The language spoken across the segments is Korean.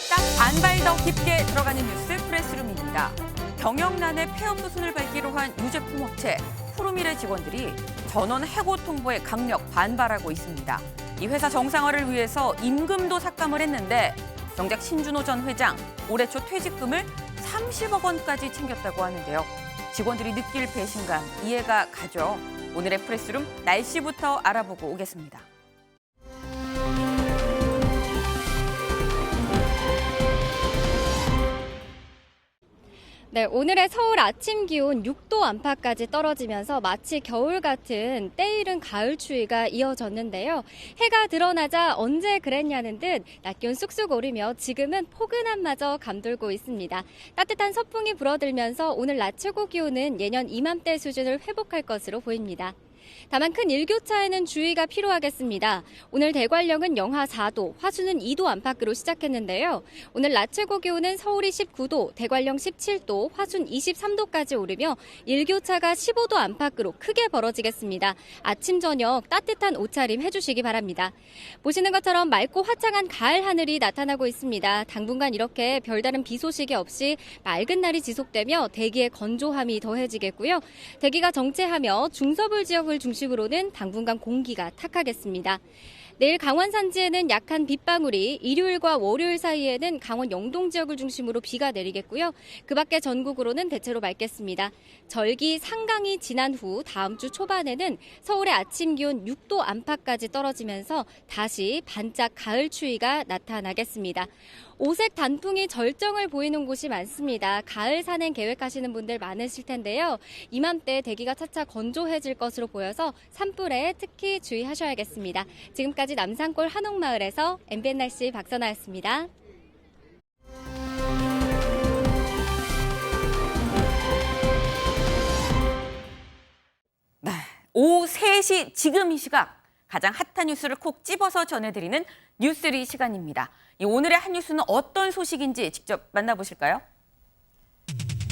딱 반발 더 깊게 들어가는 뉴스 프레스룸입니다. 경영난의 폐업 수순을 밟기로 한 유제품 업체 푸르밀의 직원들이 전원 해고 통보에 강력 반발하고 있습니다. 이 회사 정상화를 위해서 임금도 삭감을 했는데 정작 신준호 전 회장 올해 초 퇴직금을 30억 원까지 챙겼다고 하는데요. 직원들이 느낄 배신감 이해가 가죠. 오늘의 프레스룸 날씨부터 알아보고 오겠습니다. 네, 오늘의 서울 아침 기온 6도 안팎까지 떨어지면서 마치 겨울 같은 때이른 가을 추위가 이어졌는데요. 해가 드러나자 언제 그랬냐는 듯 낮 기온 쑥쑥 오르며 지금은 포근함마저 감돌고 있습니다. 따뜻한 서풍이 불어들면서 오늘 낮 최고 기온은 예년 이맘때 수준을 회복할 것으로 보입니다. 다만 큰 일교차에는 주의가 필요하겠습니다. 오늘 대관령은 영하 4도, 화수는 2도 안팎으로 시작했는데요. 오늘 낮 최고 기온은 서울이 19도, 대관령 17도, 화순 23도까지 오르며 일교차가 15도 안팎으로 크게 벌어지겠습니다. 아침 저녁 따뜻한 옷차림 해주시기 바랍니다. 보시는 것처럼 맑고 화창한 가을 하늘이 나타나고 있습니다. 당분간 이렇게 별다른 비 소식이 없이 맑은 날이 지속되며 대기의 건조함이 더해지겠고요. 대기가 정체하며 중서부 지역을 중심으로는 당분간 공기가 탁하겠습니다. 내일 강원 산지에는 약한 빗방울이, 일요일과 월요일 사이에는 강원 영동 지역을 중심으로 비가 내리겠고요. 그 밖에 전국으로는 대체로 맑겠습니다. 절기 상강이 지난 후 다음 주 초반에는 서울의 아침 기온 6도 안팎까지 떨어지면서 다시 반짝 가을 추위가 나타나겠습니다. 오색 단풍이 절정을 보이는 곳이 많습니다. 가을 산행 계획하시는 분들 많으실 텐데요. 이맘때 대기가 차차 건조해질 것으로 보여서 산불에 특히 주의하셔야겠습니다. 지금까지 남산골 한옥마을에서 MBN 날씨 박선아였습니다. 네, 오후 3시 지금 이 시각 가장 핫한 뉴스를 콕 집어서 전해드리는 뉴스리 시간입니다. 오늘의 한 뉴스는 어떤 소식인지 직접 만나보실까요?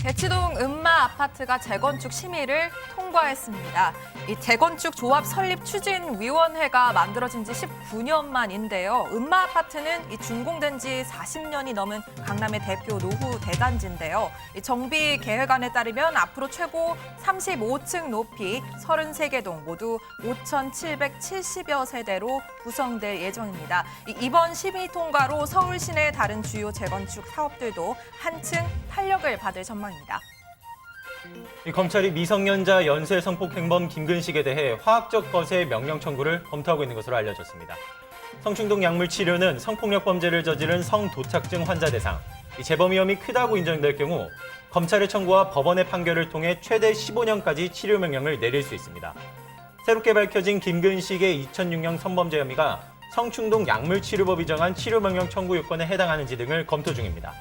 대치동 음마 아파트가 재건축 심의를 통과했습니다. 이 재건축 조합 설립 추진위원회가 만들어진 지 19년 만인데요. 음마 아파트는 이 준공된 지 40년이 넘은 강남의 대표 노후 대단지인데요. 이 정비 계획안에 따르면 앞으로 최고 35층 높이 33개 동 모두 5,770여 세대로 구성될 예정입니다. 이번 심의 통과로 서울 시내 다른 주요 재건축 사업들도 한층 탄력을 받을 전망입니다. 검찰이 미성년자 연쇄 성폭행범 김근식에 대해 화학적 거세 명령 청구를 검토하고 있는 것으로 알려졌습니다. 성충동 약물 치료는 성폭력 범죄를 저지른 성도착증 환자 대상, 재범 위험이 크다고 인정될 경우 검찰의 청구와 법원의 판결을 통해 최대 15년까지 치료 명령을 내릴 수 있습니다. 새롭게 밝혀진 김근식의 2006년 성범죄 혐의가 성충동 약물 치료법이 정한 치료 명령 청구 요건에 해당하는지 등을 검토 중입니다.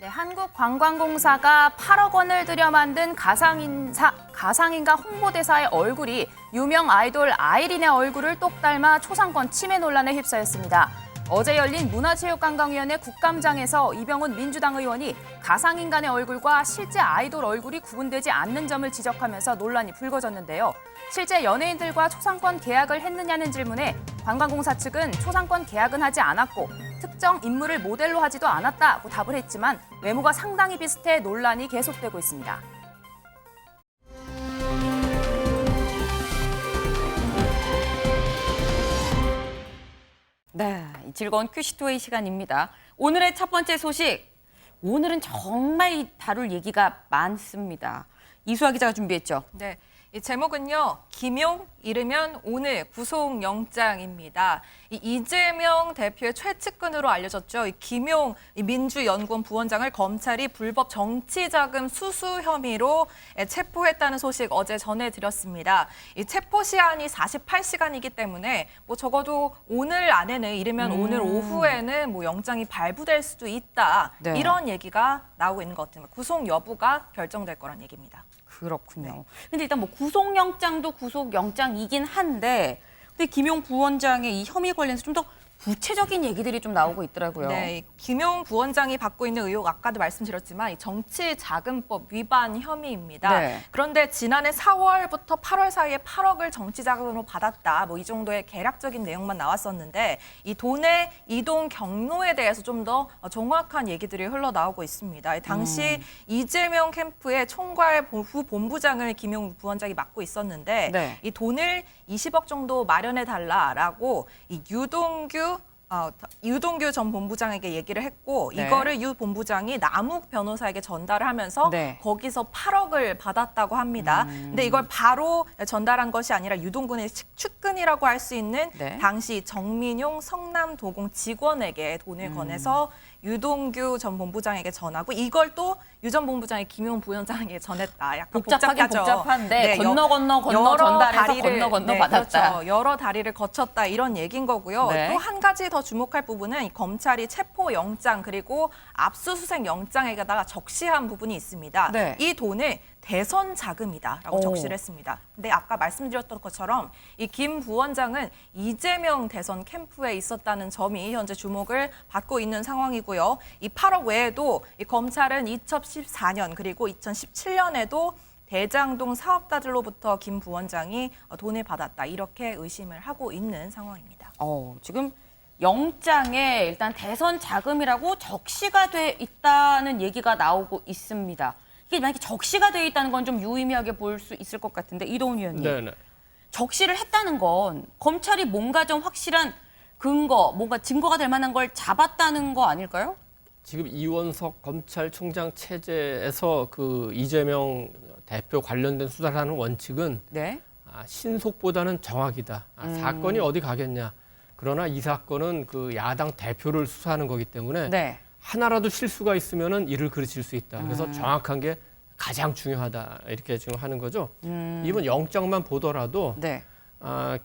네, 한국관광공사가 8억 원을 들여 만든 가상인가 홍보대사의 얼굴이 유명 아이돌 아이린의 얼굴을 똑 닮아 초상권 침해 논란에 휩싸였습니다. 어제 열린 문화체육관광위원회 국감장에서 이병훈 민주당 의원이 가상인간의 얼굴과 실제 아이돌 얼굴이 구분되지 않는 점을 지적하면서 논란이 불거졌는데요. 실제 연예인들과 초상권 계약을 했느냐는 질문에 관광공사 측은 초상권 계약은 하지 않았고 특정 인물을 모델로 하지도 않았다고 답을 했지만 외모가 상당히 비슷해 논란이 계속되고 있습니다. 네, 즐거운 큐시토의 시간입니다. 오늘의 첫 번째 소식. 오늘은 정말 다룰 얘기가 많습니다. 이수아 기자가 준비했죠. 네, 이 제목은요. 김용 이르면 오늘 구속영장입니다. 이재명 대표의 최측근으로 알려졌죠. 이 김용 민주연구원 부원장을 검찰이 불법 정치자금 수수 혐의로 체포했다는 소식 어제 전해드렸습니다. 이 체포 시한이 48시간이기 때문에 적어도 오늘 안에는 이르면 오늘 오후에는 영장이 발부될 수도 있다. 네. 이런 얘기가 나오고 있는 것 같습니다. 구속 여부가 결정될 거란 얘기입니다. 그렇군요. 네. 근데 일단 구속영장도 구속영장이긴 한데 근데 김용 부원장의 이 혐의 관련해서 좀 더 구체적인 얘기들이 좀 나오고 있더라고요. 네, 이 김용 부원장이 받고 있는 의혹 아까도 말씀드렸지만 이 정치자금법 위반 혐의입니다. 네. 그런데 지난해 4월부터 8월 사이에 8억을 정치자금으로 받았다. 뭐 이 정도의 개략적인 내용만 나왔었는데 이 돈의 이동 경로에 대해서 좀 더 정확한 얘기들이 흘러나오고 있습니다. 당시 이재명 캠프의 총괄 후 본부장을 김용 부원장이 맡고 있었는데 네. 이 돈을 20억 정도 마련해 달라라고 이 유동규 전 본부장에게 얘기를 했고 네. 이거를 유 본부장이 남욱 변호사에게 전달을 하면서 네. 거기서 8억을 받았다고 합니다. 근데 이걸 바로 전달한 것이 아니라 유동군의 측근이라고 할 수 있는 네. 당시 정민용 성남도공 직원에게 돈을 건네서 유동규 전 본부장에게 전하고 이걸 또 유 전 본부장이 김용 부원장에게 전했다. 약간 복잡하긴 복잡하죠. 복잡한데 네, 건너 여러 전달해서 다리를, 건너 네, 받았다. 그렇죠. 여러 다리를 거쳤다 이런 얘기인 거고요. 네. 또 한 가지 더 주목할 부분은 이 검찰이 체포 영장 그리고 압수수색 영장에다가 적시한 부분이 있습니다. 네. 이 돈을 대선 자금이다라고 오. 적시를 했습니다. 근데 아까 말씀드렸던 것처럼 이 김 부원장은 이재명 대선 캠프에 있었다는 점이 현재 주목을 받고 있는 상황이고요. 이 8억 외에도 이 검찰은 2014년 그리고 2017년에도 대장동 사업가들로부터 김 부원장이 돈을 받았다 이렇게 의심을 하고 있는 상황입니다. 지금 영장에 일단 대선 자금이라고 적시가 돼 있다는 얘기가 나오고 있습니다. 이게 만약에 적시가 돼 있다는 건 좀 유의미하게 볼 수 있을 것 같은데 이동훈 의원님. 네네. 적시를 했다는 건 검찰이 뭔가 좀 확실한 근거, 뭔가 증거가 될 만한 걸 잡았다는 거 아닐까요? 지금 이원석 검찰총장 체제에서 그 이재명 대표 관련된 수사를 하는 원칙은 네. 신속보다는 정확이다. 사건이 어디 가겠냐. 그러나 이 사건은 그 야당 대표를 수사하는 거기 때문에 네. 하나라도 실수가 있으면은 이를 그르칠 수 있다. 그래서 정확한 게 가장 중요하다. 이렇게 지금 하는 거죠. 이번 영장만 보더라도 네.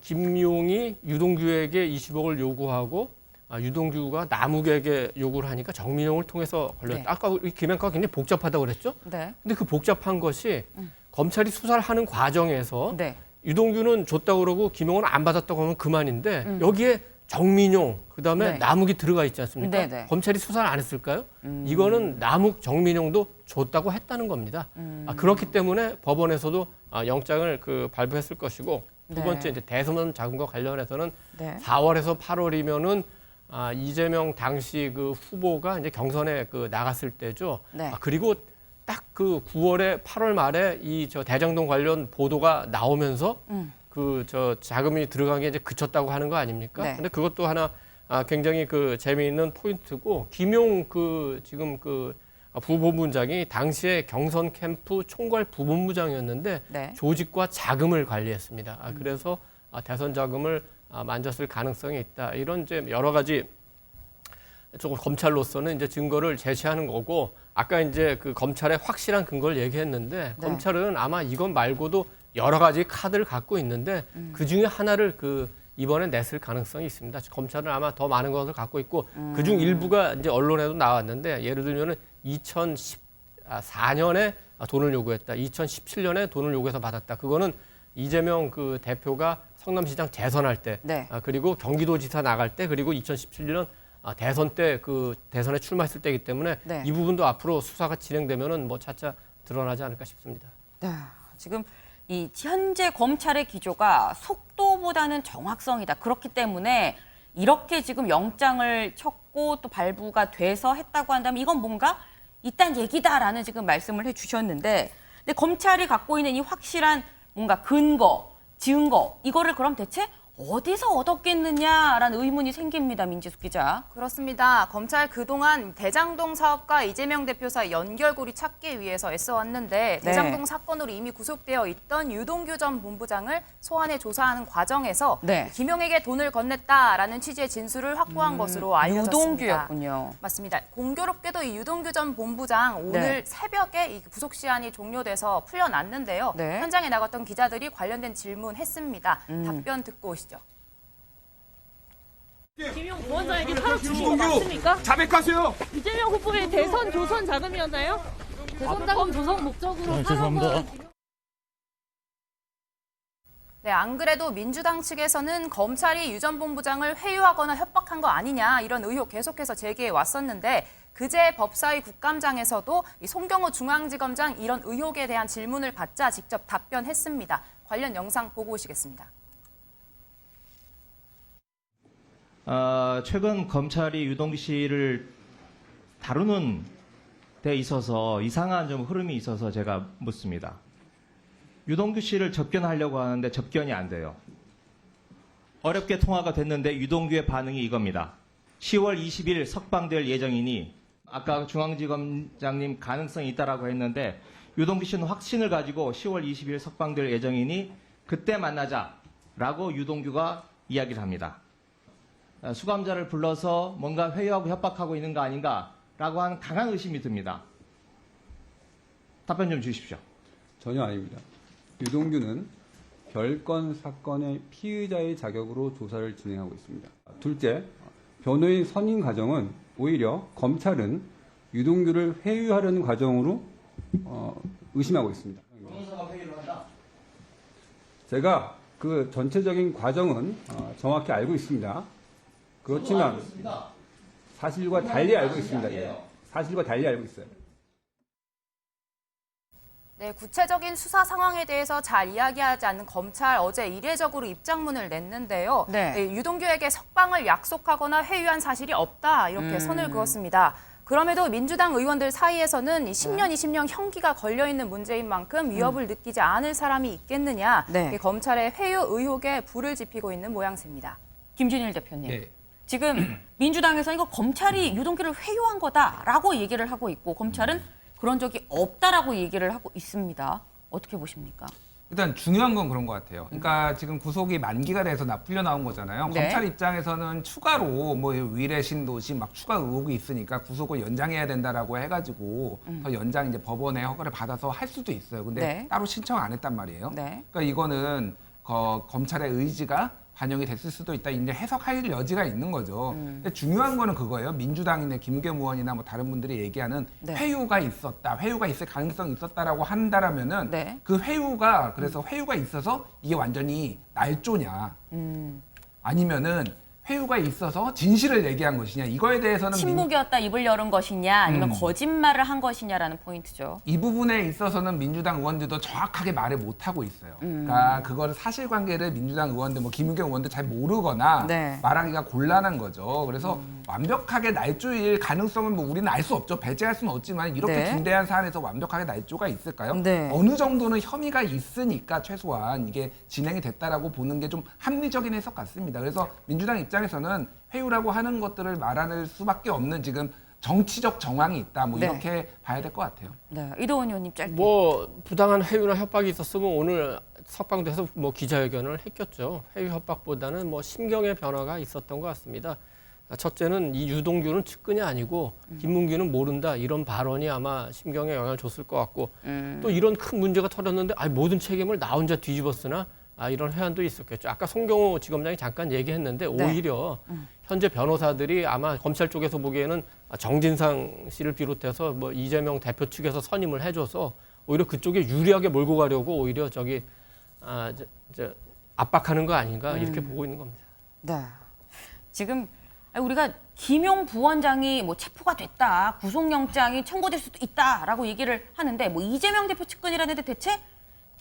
김용이 유동규에게 20억을 요구하고 유동규가 남욱에게 요구를 하니까 정민용을 통해서 걸렸다. 네. 아까 우리 김행과가 굉장히 복잡하다고 그랬죠? 네. 근데 그 복잡한 것이 검찰이 수사를 하는 과정에서 네. 유동규는 줬다고 그러고 김용은 안 받았다고 하면 그만인데 여기에 정민용 그다음에 네. 남욱이 들어가 있지 않습니까? 네, 네. 검찰이 수사를 안 했을까요? 이거는 남욱, 정민용도 줬다고 했다는 겁니다. 그렇기 때문에 법원에서도 영장을 발부했을 것이고 두 네. 번째 이제 대선 자금과 관련해서는 네. 4월에서 8월이면은 이재명 당시 그 후보가 이제 경선에 나갔을 때죠. 네. 그리고 딱 그 9월에 8월 말에 저 대장동 관련 보도가 나오면서 자금이 들어간 게 이제 그쳤다고 하는 거 아닙니까? 네. 근데 그것도 하나 굉장히 재미있는 포인트고 김용 지금 부본부장이 당시에 경선 캠프 총괄 부본부장이었는데 네. 조직과 자금을 관리했습니다. 그래서 대선 자금을 만졌을 가능성이 있다. 이런 이제 여러 가지 조금 검찰로서는 이제 증거를 제시하는 거고 아까 이제 그 검찰의 확실한 근거를 얘기했는데 네. 검찰은 아마 이것 말고도 여러 가지 카드를 갖고 있는데 그 중에 하나를 이번에 냈을 가능성이 있습니다. 검찰은 아마 더 많은 것을 갖고 있고 그중 일부가 이제 언론에도 나왔는데 예를 들면은 2014년에 돈을 요구했다. 2017년에 돈을 요구해서 받았다. 그거는 이재명 대표가 성남시장 재선할 때 네. 그리고 경기도지사 나갈 때 그리고 2017년 대선 때 대선에 출마했을 때이기 때문에 네. 이 부분도 앞으로 수사가 진행되면은 차차 드러나지 않을까 싶습니다. 네. 지금 이 현재 검찰의 기조가 속도보다는 정확성이다. 그렇기 때문에 이렇게 지금 영장을 쳤고 또 발부가 돼서 했다고 한다면 이건 뭔가 이딴 얘기다라는 지금 말씀을 해주셨는데 근데 검찰이 갖고 있는 이 확실한 뭔가 근거, 증거 이거를 그럼 대체 어디서 얻었겠느냐라는 의문이 생깁니다. 민지숙 기자. 그렇습니다. 검찰 그동안 대장동 사업과 이재명 대표 사이 연결고리 찾기 위해서 애써왔는데 네. 대장동 사건으로 이미 구속되어 있던 유동규 전 본부장을 소환해 조사하는 과정에서 네. 김용에게 돈을 건넸다라는 취지의 진술을 확보한 것으로 알려졌습니다. 유동규였군요. 맞습니다. 공교롭게도 이 유동규 전 본부장 오늘 네. 새벽에 이 구속 시한이 종료돼서 풀려났는데요. 네. 현장에 나갔던 기자들이 관련된 질문했습니다. 답변 듣고 오시죠. 김용 부원장에게 8억 주신 거 맞습니까? 자백하세요. 이재명 후보의 대선 조선 자금이었나요? 대선 자금 조성 목적으로 8억은 네, 네, 안 그래도 민주당 측에서는 검찰이 유 전 본부장을 회유하거나 협박한 거 아니냐 이런 의혹 계속해서 제기해 왔었는데 그제 법사위 국감장에서도 이 송경호 중앙지검장 이런 의혹에 대한 질문을 받자 직접 답변했습니다. 관련 영상 보고 오시겠습니다. 최근 검찰이 유동규 씨를 다루는 데 있어서 이상한 좀 흐름이 있어서 제가 묻습니다. 유동규 씨를 접견하려고 하는데 접견이 안 돼요. 어렵게 통화가 됐는데 유동규의 반응이 이겁니다. 10월 20일 석방될 예정이니 아까 중앙지검장님 가능성이 있다라고 했는데 유동규 씨는 확신을 가지고 10월 20일 석방될 예정이니 그때 만나자라고 유동규가 이야기를 합니다. 수감자를 불러서 뭔가 회유하고 협박하고 있는 거 아닌가라고 하는 강한 의심이 듭니다. 답변 좀 주십시오. 전혀 아닙니다. 유동규는 별건 사건의 피의자의 자격으로 조사를 진행하고 있습니다. 둘째, 변호인 선임 과정은 오히려 검찰은 유동규를 회유하려는 과정으로 의심하고 있습니다. 변호사가 회유를 한다? 제가 그 전체적인 과정은 정확히 알고 있습니다. 그렇지만 사실과 달리 알고 있습니다. 예. 사실과 달리 알고 있어요. 네, 구체적인 수사 상황에 대해서 잘 이야기하지 않는 검찰 어제 이례적으로 입장문을 냈는데요. 네. 네, 유동규에게 석방을 약속하거나 회유한 사실이 없다 이렇게 선을 그었습니다. 그럼에도 민주당 의원들 사이에서는 10년, 20년 형기가 걸려있는 문제인 만큼 위협을 느끼지 않을 사람이 있겠느냐 네. 검찰의 회유 의혹에 불을 지피고 있는 모양새입니다. 김준일 대표님. 네. 지금 민주당에서 이거 검찰이 유동규를 회유한 거다라고 얘기를 하고 있고 검찰은 그런 적이 없다라고 얘기를 하고 있습니다. 어떻게 보십니까? 일단 중요한 건 그런 것 같아요. 그러니까 지금 구속이 만기가 돼서 풀려 나온 거잖아요. 네. 검찰 입장에서는 추가로 뭐 위례 신도시 막 추가 의혹이 있으니까 구속을 연장해야 된다라고 해가지고 더 연장 이제 법원의 허가를 받아서 할 수도 있어요. 근데 네. 따로 신청 안 했단 말이에요. 네. 그러니까 이거는 검찰의 의지가 반영이 됐을 수도 있다. 이제 해석할 여지가 있는 거죠. 근데 중요한 거는 그거예요. 민주당이나 김우겸 의원이나 뭐 다른 분들이 얘기하는 네. 회유가 있었다, 회유가 있을 가능성이 있었다라고 한다라면은 네. 그 회유가 그래서 회유가 있어서 이게 완전히 날조냐, 아니면은 회유가 있어서 진실을 얘기한 것이냐 이거에 대해서는 침묵이었다 입을 열은 것이냐 아니면 거짓말을 한 것이냐라는 포인트죠. 이 부분에 있어서는 민주당 의원들도 정확하게 말을 못 하고 있어요. 그러니까 그거를 사실관계를 민주당 의원들, 뭐 김우겸 의원들 잘 모르거나 네. 말하기가 곤란한 거죠. 그래서 완벽하게 날조일 가능성은 뭐 우리는 알 수 없죠. 배제할 수는 없지만 이렇게 네. 중대한 사안에서 완벽하게 날조가 있을까요? 네. 어느 정도는 혐의가 있으니까 최소한 이게 진행이 됐다라고 보는 게 좀 합리적인 해석 같습니다. 그래서 민주당 입장에서는 회유라고 하는 것들을 말하는 수밖에 없는 지금 정치적 정황이 있다. 뭐 네. 이렇게 봐야 될 것 같아요. 네, 이도원 의원님 짧게. 뭐 부당한 회유나 협박이 있었으면 오늘 석방돼서 뭐 기자회견을 했겠죠. 회유 협박보다는 뭐 심경의 변화가 있었던 것 같습니다. 첫째는 이 유동규는 측근이 아니고 김문규는 모른다 이런 발언이 아마 심경에 영향을 줬을 것 같고 또 이런 큰 문제가 터졌는데 모든 책임을 나 혼자 뒤집었으나 이런 회한도 있었겠죠. 아까 송경호 지검장이 잠깐 얘기했는데 오히려 현재 변호사들이 아마 검찰 쪽에서 보기에는 정진상 씨를 비롯해서 뭐 이재명 대표 측에서 선임을 해줘서 오히려 그쪽에 유리하게 몰고 가려고 오히려 압박하는 거 아닌가 이렇게 보고 있는 겁니다. 네. 지금 우리가 김용 부원장이 뭐 체포가 됐다, 구속영장이 청구될 수도 있다라고 얘기를 하는데 뭐 이재명 대표 측근이라는데 대체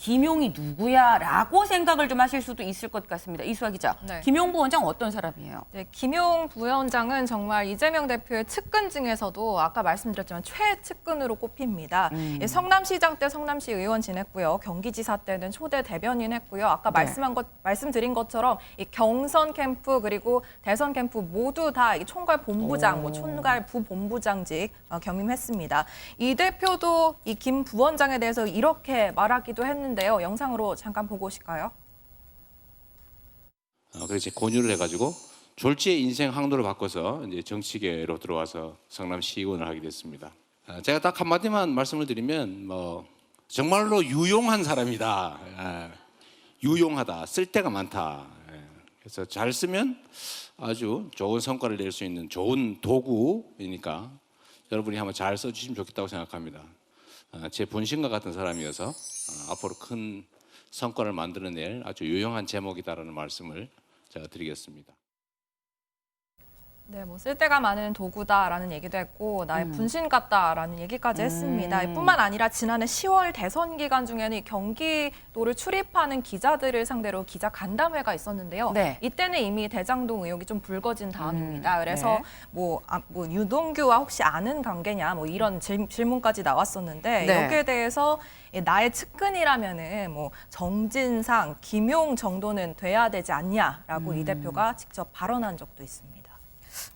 김용이 누구야라고 생각을 좀 하실 수도 있을 것 같습니다. 이수아 기자, 네. 김용 부원장 어떤 사람이에요? 네, 김용 부위원장은 정말 이재명 대표의 측근 중에서도 아까 말씀드렸지만 최측근으로 꼽힙니다. 성남시장 때 성남시 의원 지냈고요. 경기지사 때는 초대 대변인 했고요. 아까 네. 말씀드린 것처럼 이 경선 캠프 그리고 대선 캠프 모두 다 이 총괄 본부장, 뭐 총괄 부본부장직 겸임했습니다. 이 대표도 이 김 부원장에 대해서 이렇게 말하기도 했는데요. 영상으로 잠깐 보고 오실까요? 그래서 권유를 해가지고 졸지의 인생 항로를 바꿔서 이제 정치계로 들어와서 성남시 의원을 하게 됐습니다. 제가 딱 한마디만 말씀을 드리면 뭐 정말로 유용한 사람이다. 유용하다. 쓸데가 많다. 그래서 잘 쓰면 아주 좋은 성과를 낼 수 있는 좋은 도구이니까 여러분이 한번 잘 써주시면 좋겠다고 생각합니다. 제 본심과 같은 사람이어서 앞으로 큰 성과를 만들어낼 아주 유용한 제목이다라는 말씀을 제가 드리겠습니다. 네, 뭐 쓸데가 많은 도구다라는 얘기도 했고 나의 분신 같다라는 얘기까지 했습니다. 뿐만 아니라 지난해 10월 대선 기간 중에는 이 경기도를 출입하는 기자들을 상대로 기자 간담회가 있었는데요. 네. 이때는 이미 대장동 의혹이 좀 불거진 다음입니다. 그래서 네. 뭐 유동규와 혹시 아는 관계냐 뭐 이런 질문까지 나왔었는데 네. 여기에 대해서 나의 측근이라면은 뭐 정진상, 김용 정도는 돼야 되지 않냐라고 이 대표가 직접 발언한 적도 있습니다.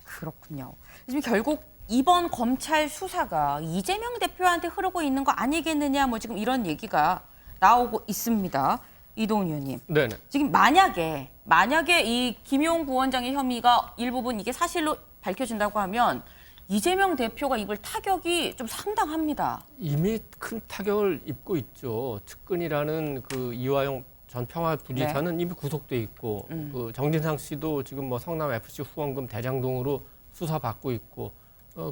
그렇군요. 지금 결국 이번 검찰 수사가 이재명 대표한테 흐르고 있는 거 아니겠느냐 뭐 지금 이런 얘기가 나오고 있습니다. 이동훈 의원님. 네네. 지금 만약에 이 김용 부원장의 혐의가 일부분 이게 사실로 밝혀진다고 하면 이재명 대표가 입을 타격이 좀 상당합니다. 이미 큰 타격을 입고 있죠. 측근이라는 그 이화영 전 평화부지사는 이미 구속돼 있고 그 정진상 씨도 지금 뭐 성남 FC 후원금 대장동으로 수사받고 있고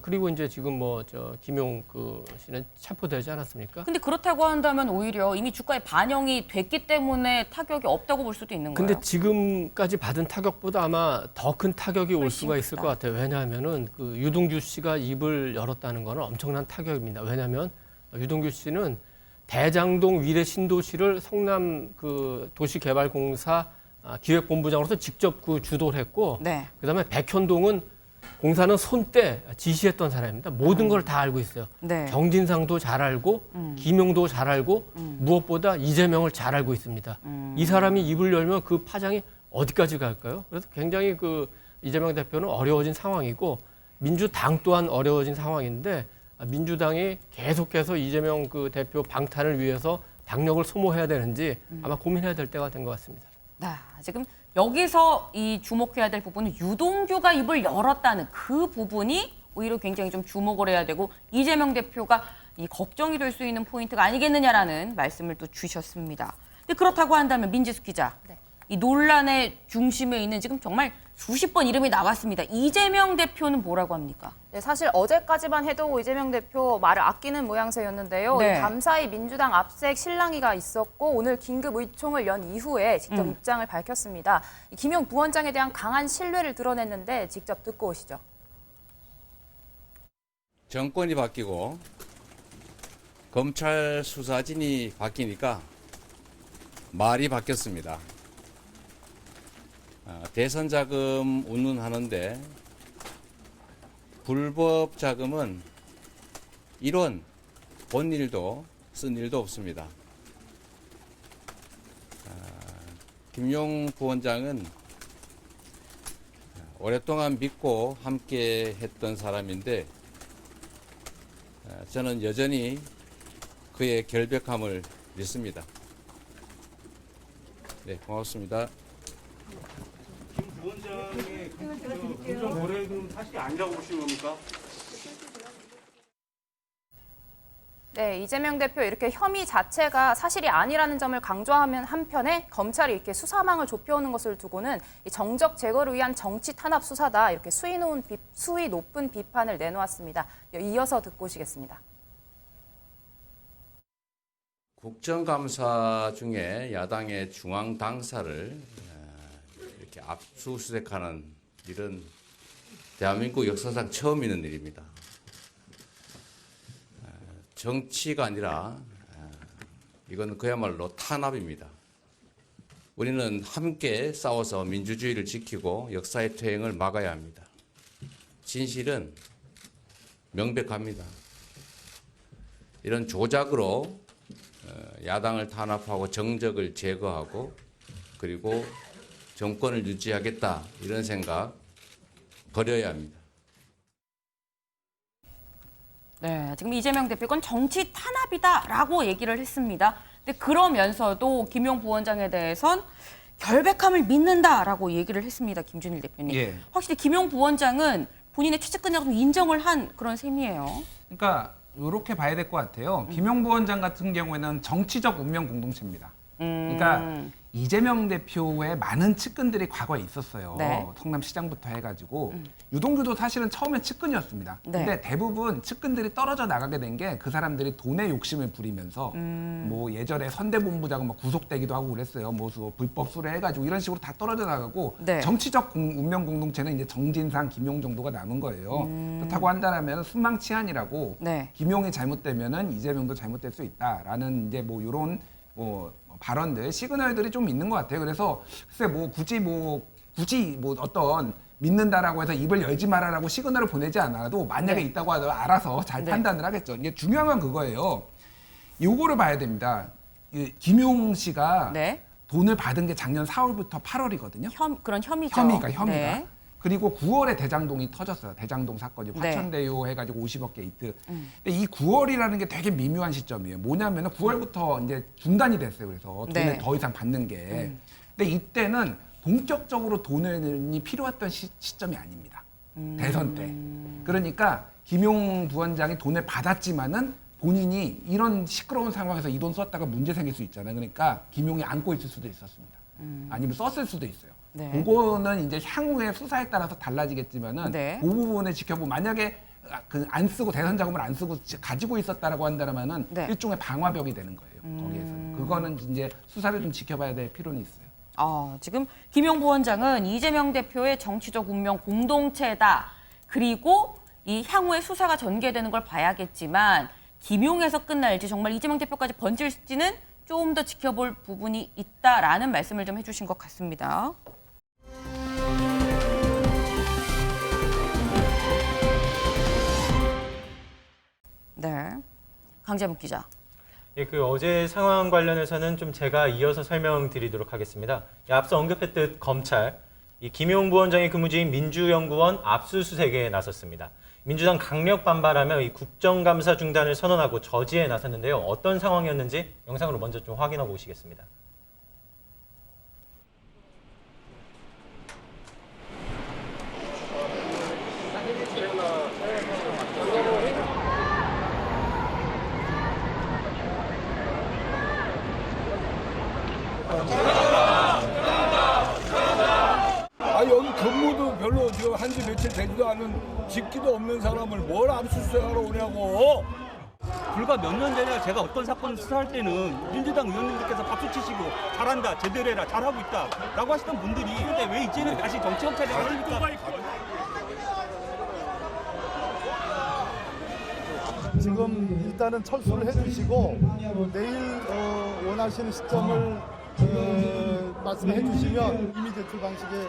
그리고 이제 지금 뭐 저 김용 그 씨는 체포되지 않았습니까? 근데 그렇다고 한다면 오히려 이미 주가에 반영이 됐기 때문에 타격이 없다고 볼 수도 있는 거예요. 근데 지금까지 받은 타격보다 아마 더 큰 타격이 올 훨씬 수가 있을 크다. 것 같아요. 왜냐하면은 그 유동규 씨가 입을 열었다는 거는 엄청난 타격입니다. 왜냐하면 유동규 씨는 대장동 위례 신도시를 성남 그 도시개발공사 기획본부장으로서 직접 그 주도를 했고, 네. 그다음에 백현동은 공사는 손때 지시했던 사람입니다. 모든 걸 다 알고 있어요. 네. 정진상도 잘 알고, 김용도 잘 알고, 무엇보다 이재명을 잘 알고 있습니다. 이 사람이 입을 열면 그 파장이 어디까지 갈까요? 그래서 굉장히 그 이재명 대표는 어려워진 상황이고, 민주당 또한 어려워진 상황인데, 민주당이 계속해서 이재명 그 대표 방탄을 위해서 당력을 소모해야 되는지 아마 고민해야 될 때가 된 것 같습니다. 지금 여기서 이 주목해야 될 부분은 유동규가 입을 열었다는 그 부분이 오히려 굉장히 좀 주목을 해야 되고 이재명 대표가 이 걱정이 될 수 있는 포인트가 아니겠느냐라는 말씀을 또 주셨습니다. 근데 그렇다고 한다면 민지숙 기자, 이 논란의 중심에 있는 지금 정말 수십 번 이름이 나왔습니다. 이재명 대표는 뭐라고 합니까? 네, 사실 어제까지만 해도 이재명 대표 말을 아끼는 모양새였는데요. 네. 이 감사히 민주당 압색 실랑이가 있었고 오늘 긴급 의총을 연 이후에 직접 입장을 밝혔습니다. 이 김용 부원장에 대한 강한 신뢰를 드러냈는데 직접 듣고 오시죠. 정권이 바뀌고 검찰 수사진이 바뀌니까 말이 바뀌었습니다. 대선 자금 운운하는데 불법 자금은 이론 본 일도 쓴 일도 없습니다. 김용 부원장은 오랫동안 믿고 함께 했던 사람인데 저는 여전히 그의 결백함을 믿습니다. 네, 고맙습니다. 부원장의 금전 거래는 사실이 아니라고 보시는 겁니까? 네, 이재명 대표 이렇게 혐의 자체가 사실이 아니라는 점을 강조하면 한편에 검찰이 이렇게 수사망을 좁혀오는 것을 두고는 이 정적 제거를 위한 정치 탄압 수사다 이렇게 수위 높은 비판을 내놓았습니다. 이어서 듣고 오시겠습니다. 국정감사 중에 야당의 중앙 당사를 이렇게 압수수색하는 일은 대한민국 역사상 처음 있는 일입니다. 정치가 아니라 이건 그야말로 탄압입니다. 우리는 함께 싸워서 민주주의를 지키고 역사의 퇴행을 막아야 합니다. 진실은 명백합니다. 이런 조작으로 야당을 탄압하고 정적을 제거하고 그리고 정권을 유지하겠다 이런 생각 버려야 합니다. 네, 지금 이재명 대표가 정치 탄압이다라고 얘기를 했습니다. 근데 그러면서도 김용 부원장에 대해선 결백함을 믿는다라고 얘기를 했습니다. 김준일 대표님. 예. 확실히 김용 부원장은 본인의 최측근이라고 인정을 한 그런 셈이에요. 그러니까 이렇게 봐야 될 것 같아요. 김용 부원장 같은 경우에는 정치적 운명 공동체입니다. 그러니까 이재명 대표의 많은 측근들이 과거에 있었어요. 네. 성남시장부터 해가지고 유동규도 사실은 처음에 측근이었습니다. 네. 근데 대부분 측근들이 떨어져 나가게 된 게 그 사람들이 돈에 욕심을 부리면서 뭐 예전에 선대본부장은 막 구속되기도 하고 그랬어요. 뭐 불법 수뢰해가지고 이런 식으로 다 떨어져 나가고 네. 정치적 운명 공동체는 이제 정진상, 김용 정도가 남은 거예요. 그렇다고 한다면 순망치한이라고 네. 김용이 잘못되면은 이재명도 잘못될 수 있다라는 이제 뭐 이런 뭐 발언들, 시그널들이 좀 있는 것 같아요. 그래서 글쎄 뭐 굳이 어떤 믿는다라고 해서 입을 열지 말아라고 시그널을 보내지 않아도 만약에 네. 있다고 하더라도 알아서 잘 네. 판단을 하겠죠. 이게 중요한 건 그거예요. 요거를 봐야 됩니다. 김용 씨가 네. 돈을 받은 게 작년 4월부터 8월이거든요. 그런 혐의죠. 혐의가. 네. 그리고 9월에 대장동이 터졌어요. 대장동 사건이 네. 화천대유 해가지고 50억 게이트. 근데 이 9월이라는 게 되게 미묘한 시점이에요. 뭐냐면은 9월부터 이제 중단이 됐어요. 그래서 돈을 네. 더 이상 받는 게. 근데 이때는 본격적으로 돈이 필요했던 시점이 아닙니다. 대선 때. 그러니까 김용 부원장이 돈을 받았지만은 본인이 이런 시끄러운 상황에서 이 돈 썼다가 문제 생길 수 있잖아요. 그러니까 김용이 안고 있을 수도 있었습니다. 아니면 썼을 수도 있어요. 네. 그거는 이제 향후의 수사에 따라서 달라지겠지만은 네. 그 부분을 지켜보면 만약에 안 쓰고 대선 자금을 안 쓰고 가지고 있었다라고 한다면은 네. 일종의 방화벽이 되는 거예요. 거기에서 그거는 이제 수사를 좀 지켜봐야 될 필요는 있어요. 지금 김용 부원장은 이재명 대표의 정치적 운명 공동체다. 그리고 이 향후에 수사가 전개되는 걸 봐야겠지만 김용에서 끝날지 정말 이재명 대표까지 번질지는 좀 더 지켜볼 부분이 있다라는 말씀을 좀 해주신 것 같습니다. 네, 강재묵 기자. 예, 어제 상황 관련해서는 좀 제가 이어서 설명드리도록 하겠습니다. 앞서 언급했듯 검찰, 이 김용 부원장의 근무지인 민주연구원 압수수색에 나섰습니다. 민주당 강력 반발하며 이 국정감사 중단을 선언하고 저지에 나섰는데요. 어떤 상황이었는지 영상으로 먼저 좀 확인하고 오시겠습니다. 여기 근무도 별로 한지 며칠 되지도 않은 직기도 없는 사람을 뭘 압수수색하러 오냐고. 불과 몇 년 전에 제가 어떤 사건을 수사할 때는 민주당 의원님들께서 박수 치시고 잘한다, 제대로 해라, 잘하고 있다 라고 하시던 분들이 근데 왜 이제는 다시 정치검찰이 하십니까? 지금 일단은 철수를 해주시고 내일 원하시는 시점을 말씀해 주시면 이미 제출 방식에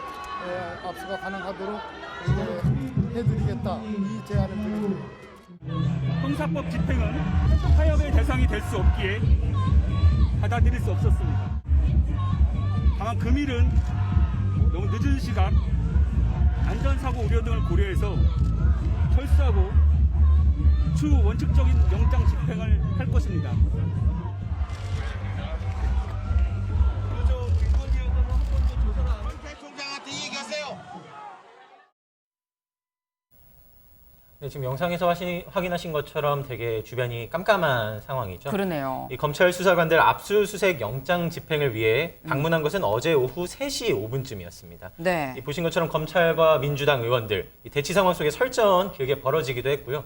압수가 가능하도록 해드리겠다 이 제안을 드립니다. 형사법 집행은 타협의 대상이 될 수 없기에 받아들일 수 없었습니다. 다만 금일은 너무 늦은 시각 안전사고 우려 등을 고려해서 철수하고 추후 원칙적인 영장 집행을 할 것입니다. 네, 지금 영상에서 확인하신 것처럼 되게 주변이 깜깜한 상황이죠. 그러네요. 이 검찰 수사관들 압수수색 영장 집행을 위해 방문한 것은 어제 오후 3시 5분쯤이었습니다. 네. 보신 것처럼 검찰과 민주당 의원들 이 대치 상황 속에 설전 길게 벌어지기도 했고요.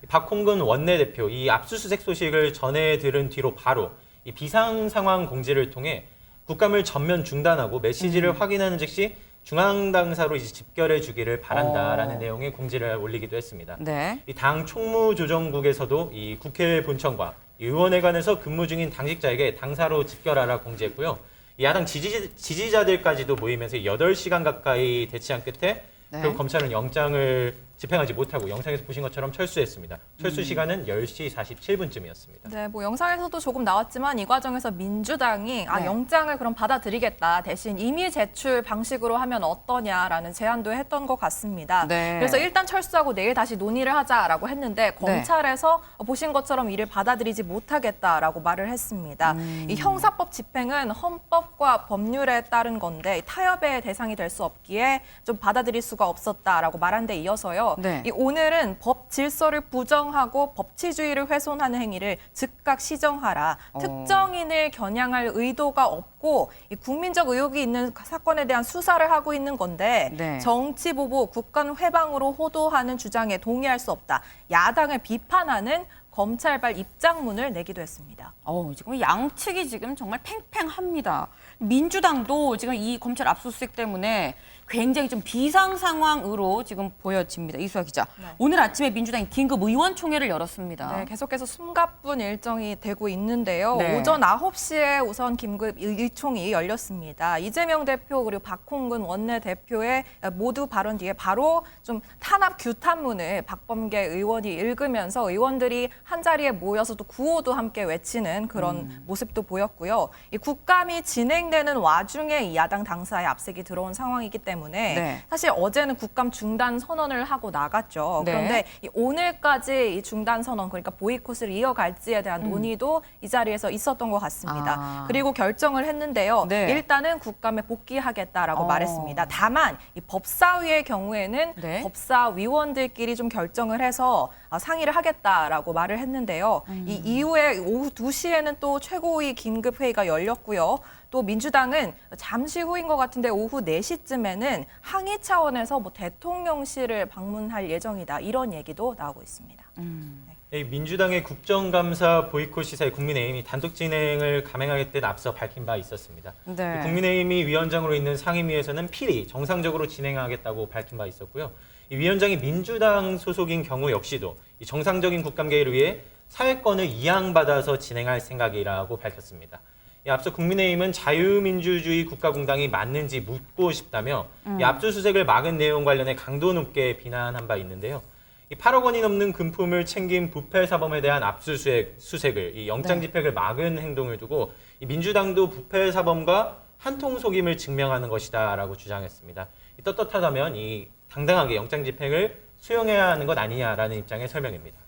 박홍근 원내대표 이 압수수색 소식을 전해 들은 뒤로 바로 이 비상 상황 공지를 통해 국감을 전면 중단하고 메시지를 확인하는 즉시 중앙당사로 이제 집결해 주기를 바란다라는 내용의 공지를 올리기도 했습니다. 네. 이 당 총무조정국에서도 이 국회 본청과 이 의원회관에서 근무 중인 당직자에게 당사로 집결하라 공지했고요. 이 야당 지지자들까지도 모이면서 8시간 가까이 대치한 끝에 네. 결국 검찰은 영장을 집행하지 못하고 영상에서 보신 것처럼 철수했습니다. 철수 시간은 10시 47분쯤이었습니다. 네, 뭐 영상에서도 조금 나왔지만 이 과정에서 민주당이 네. 영장을 그럼 받아들이겠다. 대신 임의 제출 방식으로 하면 어떠냐라는 제안도 했던 것 같습니다. 네. 그래서 일단 철수하고 내일 다시 논의를 하자라고 했는데 검찰에서 보신 것처럼 이를 받아들이지 못하겠다라고 말을 했습니다. 이 형사법 집행은 헌법과 법률에 따른 건데 타협의 대상이 될 수 없기에 좀 받아들일 수가 없었다라고 말한 데 이어서요. 있는데요. 네. 이 오늘은 법 질서를 부정하고 법치주의를 훼손하는 행위를 즉각 시정하라. 특정인을 겨냥할 의도가 없고 이 국민적 의혹이 있는 사건에 대한 수사를 하고 있는 건데 네. 정치 보복, 국간 회방으로 호도하는 주장에 동의할 수 없다. 야당을 비판하는 검찰발 입장문을 내기도 했습니다. 지금 양측이 지금 정말 팽팽합니다. 민주당도 지금 이 검찰 압수수색 때문에 굉장히 좀 비상 상황으로 지금 보여집니다. 이수아 기자. 네. 오늘 아침에 민주당이 긴급 의원총회를 열었습니다. 네, 계속해서 숨가쁜 일정이 되고 있는데요. 네. 오전 9시에 우선 긴급 의총이 열렸습니다. 이재명 대표 그리고 박홍근 원내대표의 모두 발언 뒤에 바로 좀 탄압 규탄문을 박범계 의원이 읽으면서 의원들이 한자리에 모여서 또 구호도 함께 외치는 그런 모습도 보였고요. 이 국감이 진행되는 와중에 이 야당 당사에 압색이 들어온 상황이기 때문에 네. 사실 어제는 국감 중단 선언을 하고 나갔죠. 네. 그런데 이 오늘까지 이 중단 선언, 그러니까 보이콧을 이어갈지에 대한 논의도 이 자리에서 있었던 것 같습니다. 그리고 결정을 했는데요. 네. 일단은 국감에 복귀하겠다라고 어. 말했습니다. 다만 이 법사위의 경우에는 네. 법사위원들끼리 좀 결정을 해서 상의를 하겠다라고 말을 했는데요. 이 이후에 오후 2시에는 또 최고위 긴급회의가 열렸고요. 또 민주당은 잠시 후인 것 같은데 오후 4시쯤에는 항의 차원에서 뭐 대통령실을 방문할 예정이다. 이런 얘기도 나오고 있습니다. 이 민주당의 국정감사 보이콧 시사에 국민의힘이 단독 진행을 감행하겠다는 앞서 밝힌 바 있었습니다. 네. 국민의힘이 위원장으로 있는 상임위에서는 필히 정상적으로 진행하겠다고 밝힌 바 있었고요. 이 위원장이 민주당 소속인 경우 역시도 이 정상적인 국감 개의를 위해 사회권을 이양받아서 진행할 생각이라고 밝혔습니다. 앞서 국민의힘은 자유민주주의 국가공당이 맞는지 묻고 싶다며 이 압수수색을 막은 내용 관련해 강도 높게 비난한 바 있는데요. 이 8억 원이 넘는 금품을 챙긴 부패 사범에 대한 압수수색을 이 영장 집행을 막은 행동을 두고 이 민주당도 부패 사범과 한통 속임을 증명하는 것이다라고 주장했습니다. 떳떳하다면 이 당당하게 영장 집행을 수용해야 하는 것 아니냐라는 입장의 설명입니다.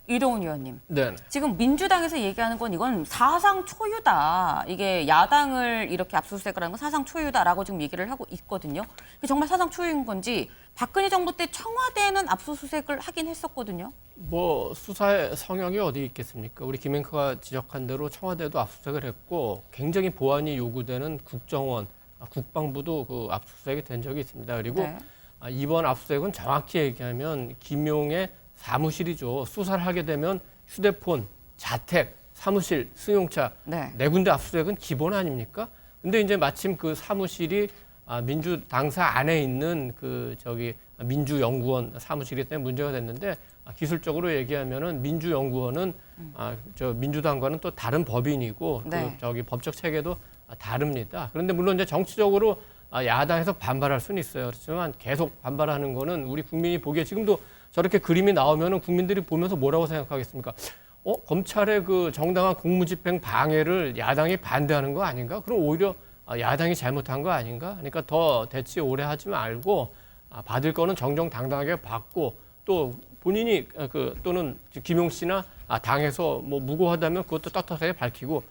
이동훈 의원님. 네. 지금 민주당에서 얘기하는 건 이건 사상 초유다. 이게 야당을 이렇게 압수수색을 하는 건 사상 초유다라고 지금 얘기를 하고 있거든요. 이게 정말 사상 초유인 건지 박근혜 정부 때 청와대에는 압수수색을 하긴 했었거든요. 뭐 수사의 성역이 어디 있겠습니까? 우리 김행커가 지적한 대로 청와대도 압수수색을 했고 굉장히 보안이 요구되는 국정원, 국방부도 그 압수수색이 된 적이 있습니다. 그리고 네. 이번 압수수색은 정확히 얘기하면 김용의 사무실이죠. 수사를 하게 되면 휴대폰, 자택, 사무실, 승용차 네. 네 군데 압수수색은 기본 아닙니까? 근데 이제 마침 그 사무실이 민주당사 안에 있는 민주연구원 사무실이기 때문에 문제가 됐는데 기술적으로 얘기하면은 민주연구원은 민주당과는 또 다른 법인이고 네. 법적 체계도 다릅니다. 그런데 물론 이제 정치적으로 야당에서 반발할 수는 있어요. 그렇지만 계속 반발하는 거는 우리 국민이 보기에 지금도 저렇게 그림이 나오면은 국민들이 보면서 뭐라고 생각하겠습니까? 검찰의 그 정당한 공무집행 방해를 야당이 반대하는 거 아닌가? 그럼 오히려 야당이 잘못한 거 아닌가? 그러니까 더 대치 오래 하지 말고 받을 거는 정정당당하게 받고 또 본인이 또는 김용 씨나 당에서 뭐 무고하다면 그것도 떳떳하게 밝히고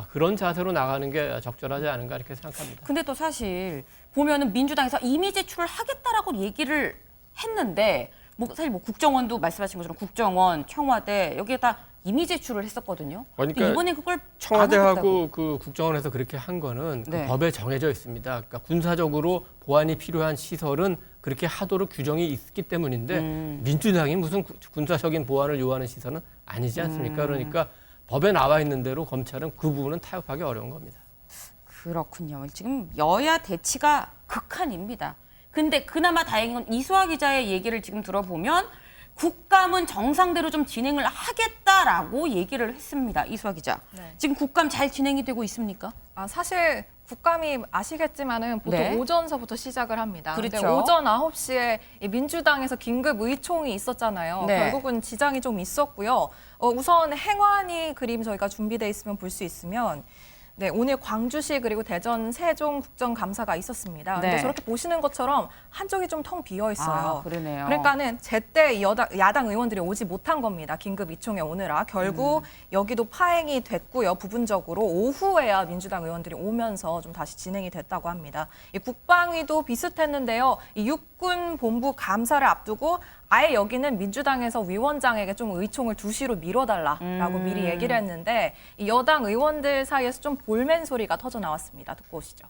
그런 자세로 나가는 게 적절하지 않은가 이렇게 생각합니다. 근데 또 사실 보면은 민주당에서 이미 제출을 하겠다라고 얘기를 했는데 사실 국정원도 말씀하신 것처럼 국정원, 청와대 여기에 다 이미 제출을 했었거든요. 그러니까 이번에 그걸 청와대하고 그 국정원에서 그렇게 한 거는 네. 그 법에 정해져 있습니다. 그러니까 군사적으로 보안이 필요한 시설은 그렇게 하도록 규정이 있기 때문인데 민주당이 무슨 군사적인 보안을 요하는 시설은 아니지 않습니까? 그러니까 법에 나와 있는 대로 검찰은 그 부분은 타협하기 어려운 겁니다. 그렇군요. 지금 여야 대치가 극한입니다. 근데 그나마 다행인 건 이수아 기자의 얘기를 지금 들어보면 국감은 정상대로 좀 진행을 하겠다라고 얘기를 했습니다. 이수아 기자. 네. 지금 국감 잘 진행이 되고 있습니까? 사실 국감이 아시겠지만은 보통 네. 오전서부터 시작을 합니다. 그렇죠. 근데 오전 9시에 민주당에서 긴급 의총이 있었잖아요. 네. 결국은 지장이 좀 있었고요. 우선 행안위 그림 저희가 준비돼 있으면 볼 수 있으면 네, 오늘 광주시 그리고 대전 세종 국정감사가 있었습니다. 근데 네. 저렇게 보시는 것처럼 한쪽이 좀 텅 비어 있어요. 아, 그러네요. 그러니까는 제때 야당 의원들이 오지 못한 겁니다. 긴급 이총회 오느라. 결국 여기도 파행이 됐고요. 부분적으로 오후에야 민주당 의원들이 오면서 좀 다시 진행이 됐다고 합니다. 이 국방위도 비슷했는데요. 이 육군 본부 감사를 앞두고 아예 여기는 민주당에서 위원장에게 좀 의총을 2시로 미뤄달라라고 미리 얘기를 했는데 이 여당 의원들 사이에서 좀 볼멘 소리가 터져 나왔습니다. 듣고 오시죠.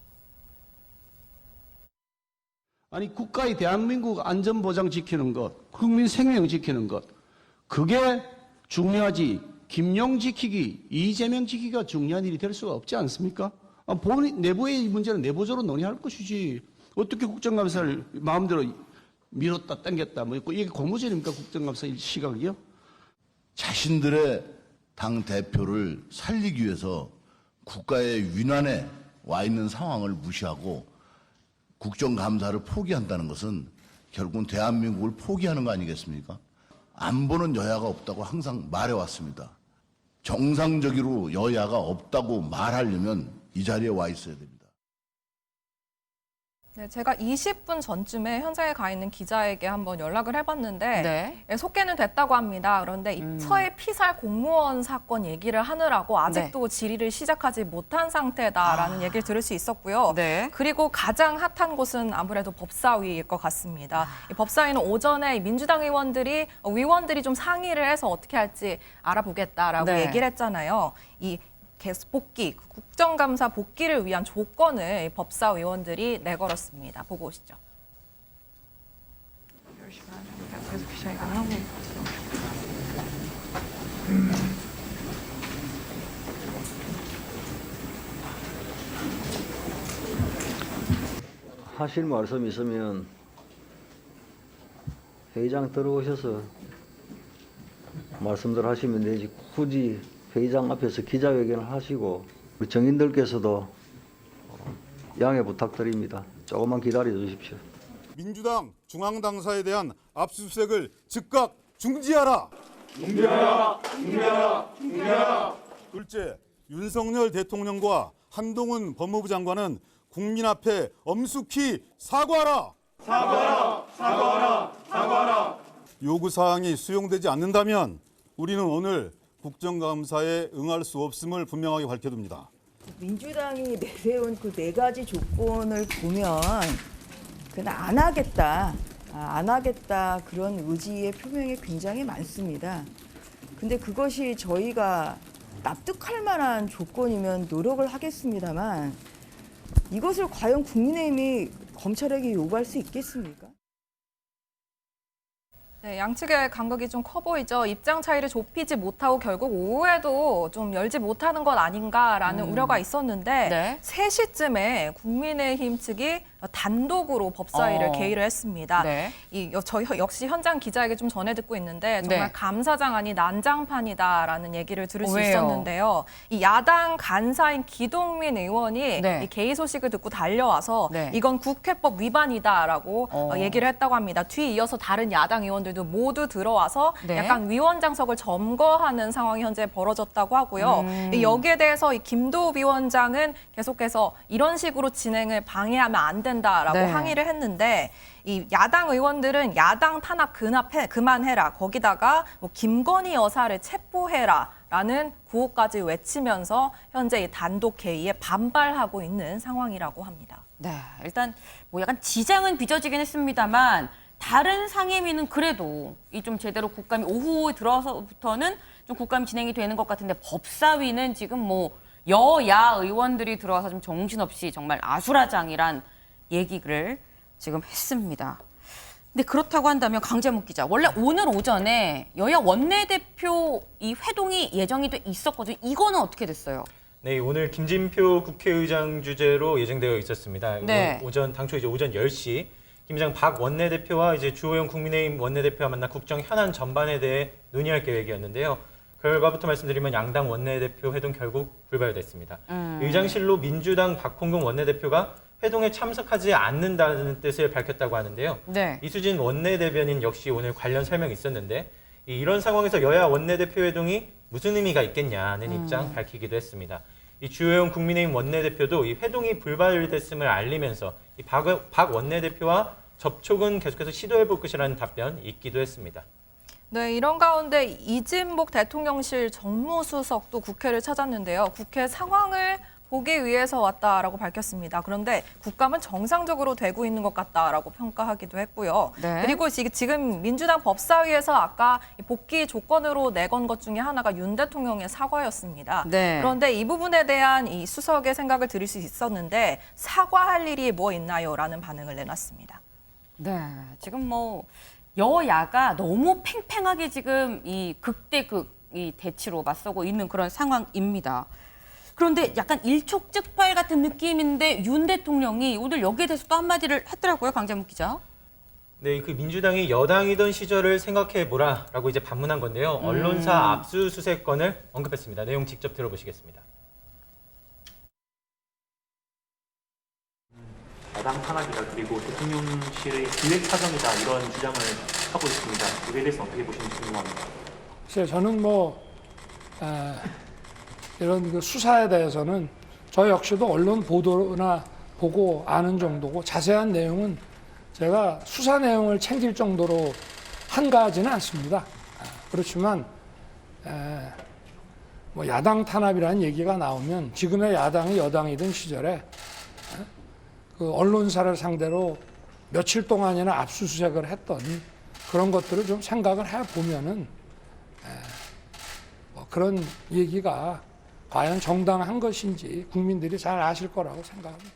아니 국가의 대한민국 안전보장 지키는 것, 국민 생명 지키는 것, 그게 중요하지. 김용 지키기, 이재명 지키기가 중요한 일이 될 수가 없지 않습니까? 본인 내부의 문제는 내부적으로 논의할 것이지. 어떻게 국정감사를 마음대로 밀었다 당겼다 뭐 이게 고무줄입니까? 국정감사 시각이요? 자신들의 당 대표를 살리기 위해서 국가의 위난에 와 있는 상황을 무시하고 국정감사를 포기한다는 것은 결국은 대한민국을 포기하는 거 아니겠습니까? 안보는 여야가 없다고 항상 말해왔습니다. 정상적으로 여야가 없다고 말하려면 이 자리에 와 있어야 됩니다. 네, 제가 20분 전쯤에 현장에 가 있는 기자에게 한번 연락을 해봤는데 네. 속개는 됐다고 합니다. 그런데 이 서해 피살 공무원 사건 얘기를 하느라고 아직도 질의를 시작하지 못한 상태다라는 얘기를 들을 수 있었고요. 네. 그리고 가장 핫한 곳은 아무래도 법사위일 것 같습니다. 이 법사위는 오전에 민주당 위원들이 좀 상의를 해서 어떻게 할지 알아보겠다라고 네. 얘기를 했잖아요. 이 복귀, 국정감사 복귀를 위한 조건을 법사위원들이 내걸었습니다. 보고 오시죠. 하실 말씀 있으면 회의장 들어오셔서 말씀들 하시면 되지. 굳이 회의장 앞에서 기자회견을 하시고 우리 정인들께서도 양해 부탁드립니다. 조금만 기다려 주십시오. 민주당 중앙당사에 대한 압수수색을 즉각 중지하라. 중지하라. 둘째, 윤석열 대통령과 한동훈 법무부 장관은 국민 앞에 엄숙히 사과하라. 사과하라. 요구사항이 수용되지 않는다면 우리는 오늘 국정감사에 응할 수 없음을 분명하게 밝혀둡니다. 민주당이 내세운 그 4가지 조건을 보면 그냥 안 하겠다 그런 의지의 표명이 굉장히 많습니다. 근데 그것이 저희가 납득할 만한 조건이면 노력을 하겠습니다만 이것을 과연 국민의힘이 검찰에게 요구할 수 있겠습니까? 네, 양측의 간극이 좀 커 보이죠. 입장 차이를 좁히지 못하고 결국 오후에도 좀 열지 못하는 것 아닌가라는 우려가 있었는데 네. 3시쯤에 국민의힘 측이 단독으로 법사위를 개의를 했습니다. 네. 저희 역시 현장 기자에게 좀 전해 듣고 있는데 정말 네. 감사장안이 난장판이다라는 얘기를 들을 수 왜요? 있었는데요. 이 야당 간사인 기동민 의원이 네. 이 개의 소식을 듣고 달려와서 네. 이건 국회법 위반이다라고 얘기를 했다고 합니다. 뒤이어서 다른 야당 의원들도 모두 들어와서 네. 약간 위원장석을 점거하는 상황이 현재 벌어졌다고 하고요. 여기에 대해서 이 김도우 위원장은 계속해서 이런 식으로 진행을 방해하면 안 된다라고 네. 항의를 했는데 이 야당 의원들은 야당 탄압 그만해라. 거기다가 뭐 김건희 여사를 체포해라라는 구호까지 외치면서 현재 이 단독 개의에 반발하고 있는 상황이라고 합니다. 네, 일단 뭐 약간 지장은 빚어지긴 했습니다만 다른 상임위는 그래도 이 좀 제대로 국감이 오후에 들어서부터는 좀 국감이 진행이 되는 것 같은데 법사위는 지금 뭐 여야 의원들이 들어와서 좀 정신없이 정말 아수라장이란 얘기를 지금 했습니다. 근데 그렇다고 한다면 강재묵 기자, 원래 오늘 오전에 여야 원내대표 이 회동이 예정이 돼 있었거든요. 이거는 어떻게 됐어요? 네, 오늘 김진표 국회의장 주재로 예정되어 있었습니다. 네. 당초 이제 오전 10시 김장 박 원내대표와 이제 주호영 국민의힘 원내대표와 만나 국정 현안 전반에 대해 논의할 계획이었는데요. 결과부터 말씀드리면 양당 원내대표 회동 결국 불발됐습니다. 의장실로 민주당 박홍근 원내대표가 회동에 참석하지 않는다는 뜻을 밝혔다고 하는데요. 네. 이수진 원내대변인 역시 오늘 관련 설명이 있었는데 이런 상황에서 여야 원내대표 회동이 무슨 의미가 있겠냐는 입장 밝히기도 했습니다. 이 주호영 국민의힘 원내대표도 이 회동이 불발됐음을 알리면서 이 박 원내대표와 접촉은 계속해서 시도해볼 것이라는 답변 있기도 했습니다. 네, 이런 가운데 이진복 대통령실 정무수석도 국회를 찾았는데요. 국회 상황을 보기 위해서 왔다라고 밝혔습니다. 그런데 국감은 정상적으로 되고 있는 것 같다라고 평가하기도 했고요. 네. 그리고 지금 민주당 법사위에서 아까 복귀 조건으로 내건 것 중에 하나가 윤 대통령의 사과였습니다. 네. 그런데 이 부분에 대한 이 수석의 생각을 들을 수 있었는데 사과할 일이 뭐 있나요? 라는 반응을 내놨습니다. 네, 지금 뭐 여야가 너무 팽팽하게 지금 이 극대극 이 대치로 맞서고 있는 그런 상황입니다. 그런데 약간 일촉즉발 같은 느낌인데 윤 대통령이 오늘 여기에 대해서 또 한마디를 했더라고요, 강재문 기자. 네, 그 민주당이 여당이던 시절을 생각해보라라고 이제 반문한 건데요. 언론사 압수수색건을 언급했습니다. 내용 직접 들어보시겠습니다. 야당 탄압이다 그리고 대통령실의 기획 사정이다 이런 주장을 하고 있습니다. 이에 대해서 어떻게 보시는지 궁금합니다. 글쎄요, 저는 이런 그 수사에 대해서는 저 역시도 언론 보도나 보고 아는 정도고 자세한 내용은 제가 수사 내용을 챙길 정도로 한가하지는 않습니다. 그렇지만 뭐 야당 탄압이라는 얘기가 나오면 지금의 야당이 여당이던 시절에 그 언론사를 상대로 며칠 동안이나 압수수색을 했던 그런 것들을 좀 생각을 해보면은 뭐 그런 얘기가 과연 정당한 것인지 국민들이 잘 아실 거라고 생각합니다.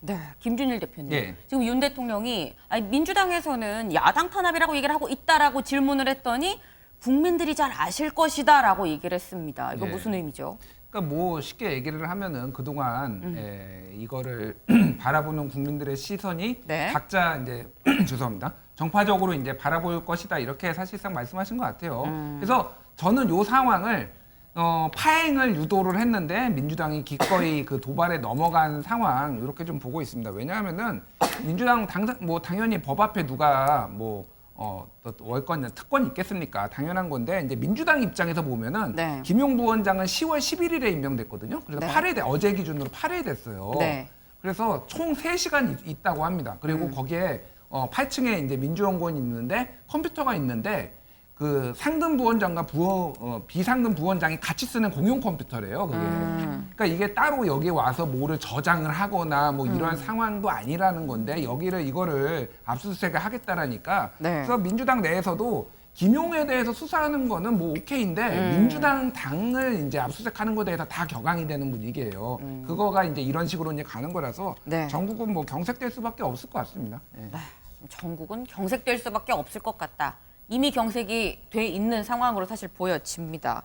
네, 김준일 대표님. 예. 지금 윤 대통령이 민주당에서는 야당 탄압이라고 얘기를 하고 있다라고 질문을 했더니 국민들이 잘 아실 것이다라고 얘기를 했습니다. 이거 예. 무슨 의미죠? 그러니까 뭐 쉽게 얘기를 하면은 그동안 이거를 바라보는 국민들의 시선이 네. 각자 이제 죄송합니다. 정파적으로 이제 바라볼 것이다 이렇게 사실상 말씀하신 것 같아요. 그래서 저는 이 상황을 파행을 유도를 했는데 민주당이 기꺼이 그 도발에 넘어간 상황 이렇게 좀 보고 있습니다. 왜냐하면은 민주당 당연히 법 앞에 누가 월권 특권이 있겠습니까? 당연한 건데 이제 민주당 입장에서 보면은 네. 김용 부원장은 10월 11일에 임명됐거든요. 그래서 네. 어제 기준으로 8회 됐어요. 네. 그래서 총 3시간 있다고 합니다. 그리고 거기에 8층에 이제 민주연구원이 있는데 컴퓨터가 있는데 그 상근 부원장과 비상근 부원장이 같이 쓰는 공용 컴퓨터래요. 그게. 그러니까 이게 따로 여기 와서 뭐를 저장을 하거나 뭐 이런 상황도 아니라는 건데 이거를 압수수색을 하겠다라니까. 네. 그래서 민주당 내에서도 김용에 대해서 수사하는 거는 뭐 오케이인데 민주당 당을 이제 압수수색하는 거에 대해서 다 격앙이 되는 분위기예요. 그거가 이제 이런 식으로 이제 가는 거라서 네. 전국은 뭐 경색될 수밖에 없을 것 같습니다. 예. 전국은 경색될 수밖에 없을 것 같다. 이미 경색이 돼 있는 상황으로 사실 보여집니다.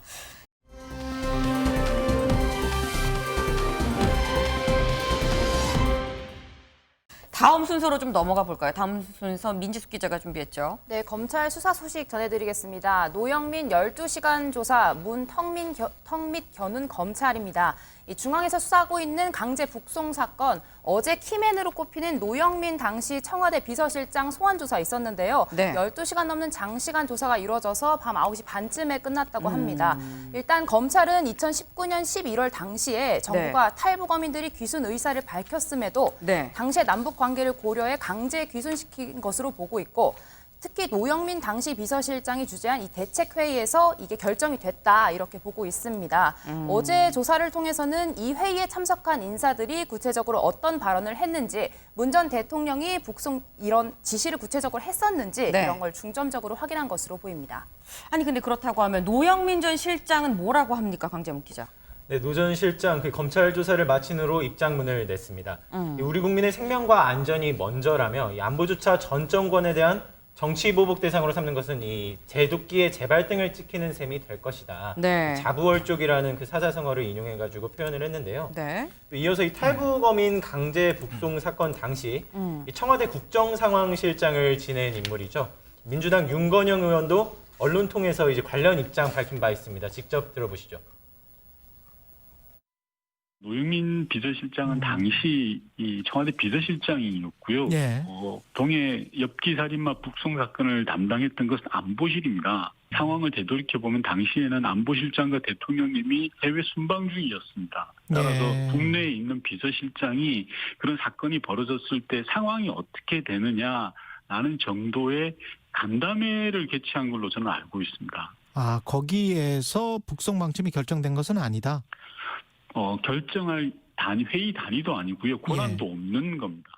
다음 순서로 좀 넘어가 볼까요? 다음 순서 민지숙 기자가 준비했죠. 네, 검찰 수사 소식 전해드리겠습니다. 노영민 12시간 조사 문 턱 및 겨눈 검찰입니다. 이 중앙에서 수사하고 있는 강제 북송 사건, 어제 키맨으로 꼽히는 노영민 당시 청와대 비서실장 소환 조사 있었는데요. 네. 12시간 넘는 장시간 조사가 이루어져서 밤 9시 반쯤에 끝났다고 합니다. 일단 검찰은 2019년 11월 당시에 정부가 탈북어민들이 귀순 의사를 밝혔음에도 네. 당시의 남북 관계를 고려해 강제 귀순시킨 것으로 보고 있고, 특히 노영민 당시 비서실장이 주재한 이 대책회의에서 이게 결정이 됐다 이렇게 보고 있습니다. 어제 조사를 통해서는 이 회의에 참석한 인사들이 구체적으로 어떤 발언을 했는지, 문 전 대통령이 북송 이런 지시를 구체적으로 했었는지 네. 이런 걸 중점적으로 확인한 것으로 보입니다. 아니 근데 그렇다고 하면 노영민 전 실장은 뭐라고 합니까, 강재문 기자? 네, 노 전 실장 검찰 조사를 마친 후로 입장문을 냈습니다. 우리 국민의 생명과 안전이 먼저라며 이 안보조차 전 정권에 대한 정치 보복 대상으로 삼는 것은 이 제도끼의 재발등을 찍히는 셈이 될 것이다. 네. 자부월족이라는 그 사자성어를 인용해가지고 표현을 했는데요. 네. 또 이어서 이 탈북어민 강제 북송 사건 당시 이 청와대 국정상황실장을 지낸 인물이죠. 민주당 윤건영 의원도 언론 통해서 이제 관련 입장 밝힌 바 있습니다. 직접 들어보시죠. 노영민 비서실장은 당시 이 청와대 비서실장이었고요. 예. 동해 엽기살인마 북송 사건을 담당했던 것은 안보실입니다. 상황을 되돌이켜보면 당시에는 안보실장과 대통령님이 해외 순방 중이었습니다. 따라서 국내에 있는 비서실장이 그런 사건이 벌어졌을 때 상황이 어떻게 되느냐라는 정도의 간담회를 개최한 걸로 저는 알고 있습니다. 아, 거기에서 북송 방침이 결정된 것은 아니다? 결정할 회의 단위도 아니고요. 권한도 없는 겁니다.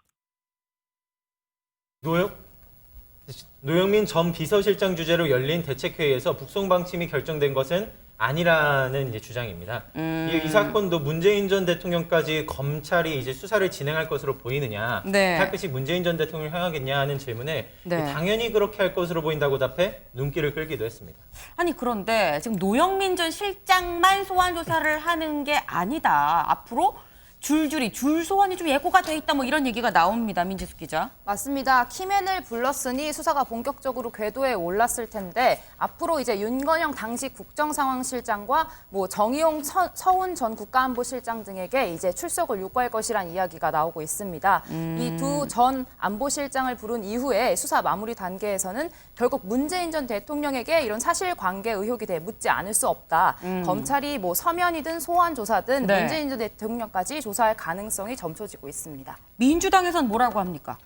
노영민 전 비서실장 주재로 열린 대책회의에서 북송 방침이 결정된 것은 아니라는 이제 주장입니다. 이 사건도 문재인 전 대통령까지 검찰이 이제 수사를 진행할 것으로 보이느냐, 네. 칼끝이 문재인 전 대통령을 향하겠냐 하는 질문에 네. 당연히 그렇게 할 것으로 보인다고 답해 눈길을 끌기도 했습니다. 아니 그런데 지금 노영민 전 실장만 소환 조사를 하는 게 아니다. 앞으로 줄줄이 줄 소환이 좀 예고가 돼 있다 뭐 이런 얘기가 나옵니다. 민지숙 기자. 맞습니다. 키맨을 불렀으니 수사가 본격적으로 궤도에 올랐을 텐데 앞으로 이제 윤건영 당시 국정상황실장과 뭐 정의용 서훈 전 국가안보실장 등에게 이제 출석을 요구할 것이란 이야기가 나오고 있습니다. 이 두 전 안보실장을 부른 이후에 수사 마무리 단계에서는 결국 문재인 전 대통령에게 이런 사실관계 의혹에 대해 묻지 않을 수 없다. 검찰이 뭐 서면이든 소환 조사든 네. 문재인 전 대통령까지 조사할 가능성이 점쳐지고 있습니다. 민주당에선 뭐라고 합니까?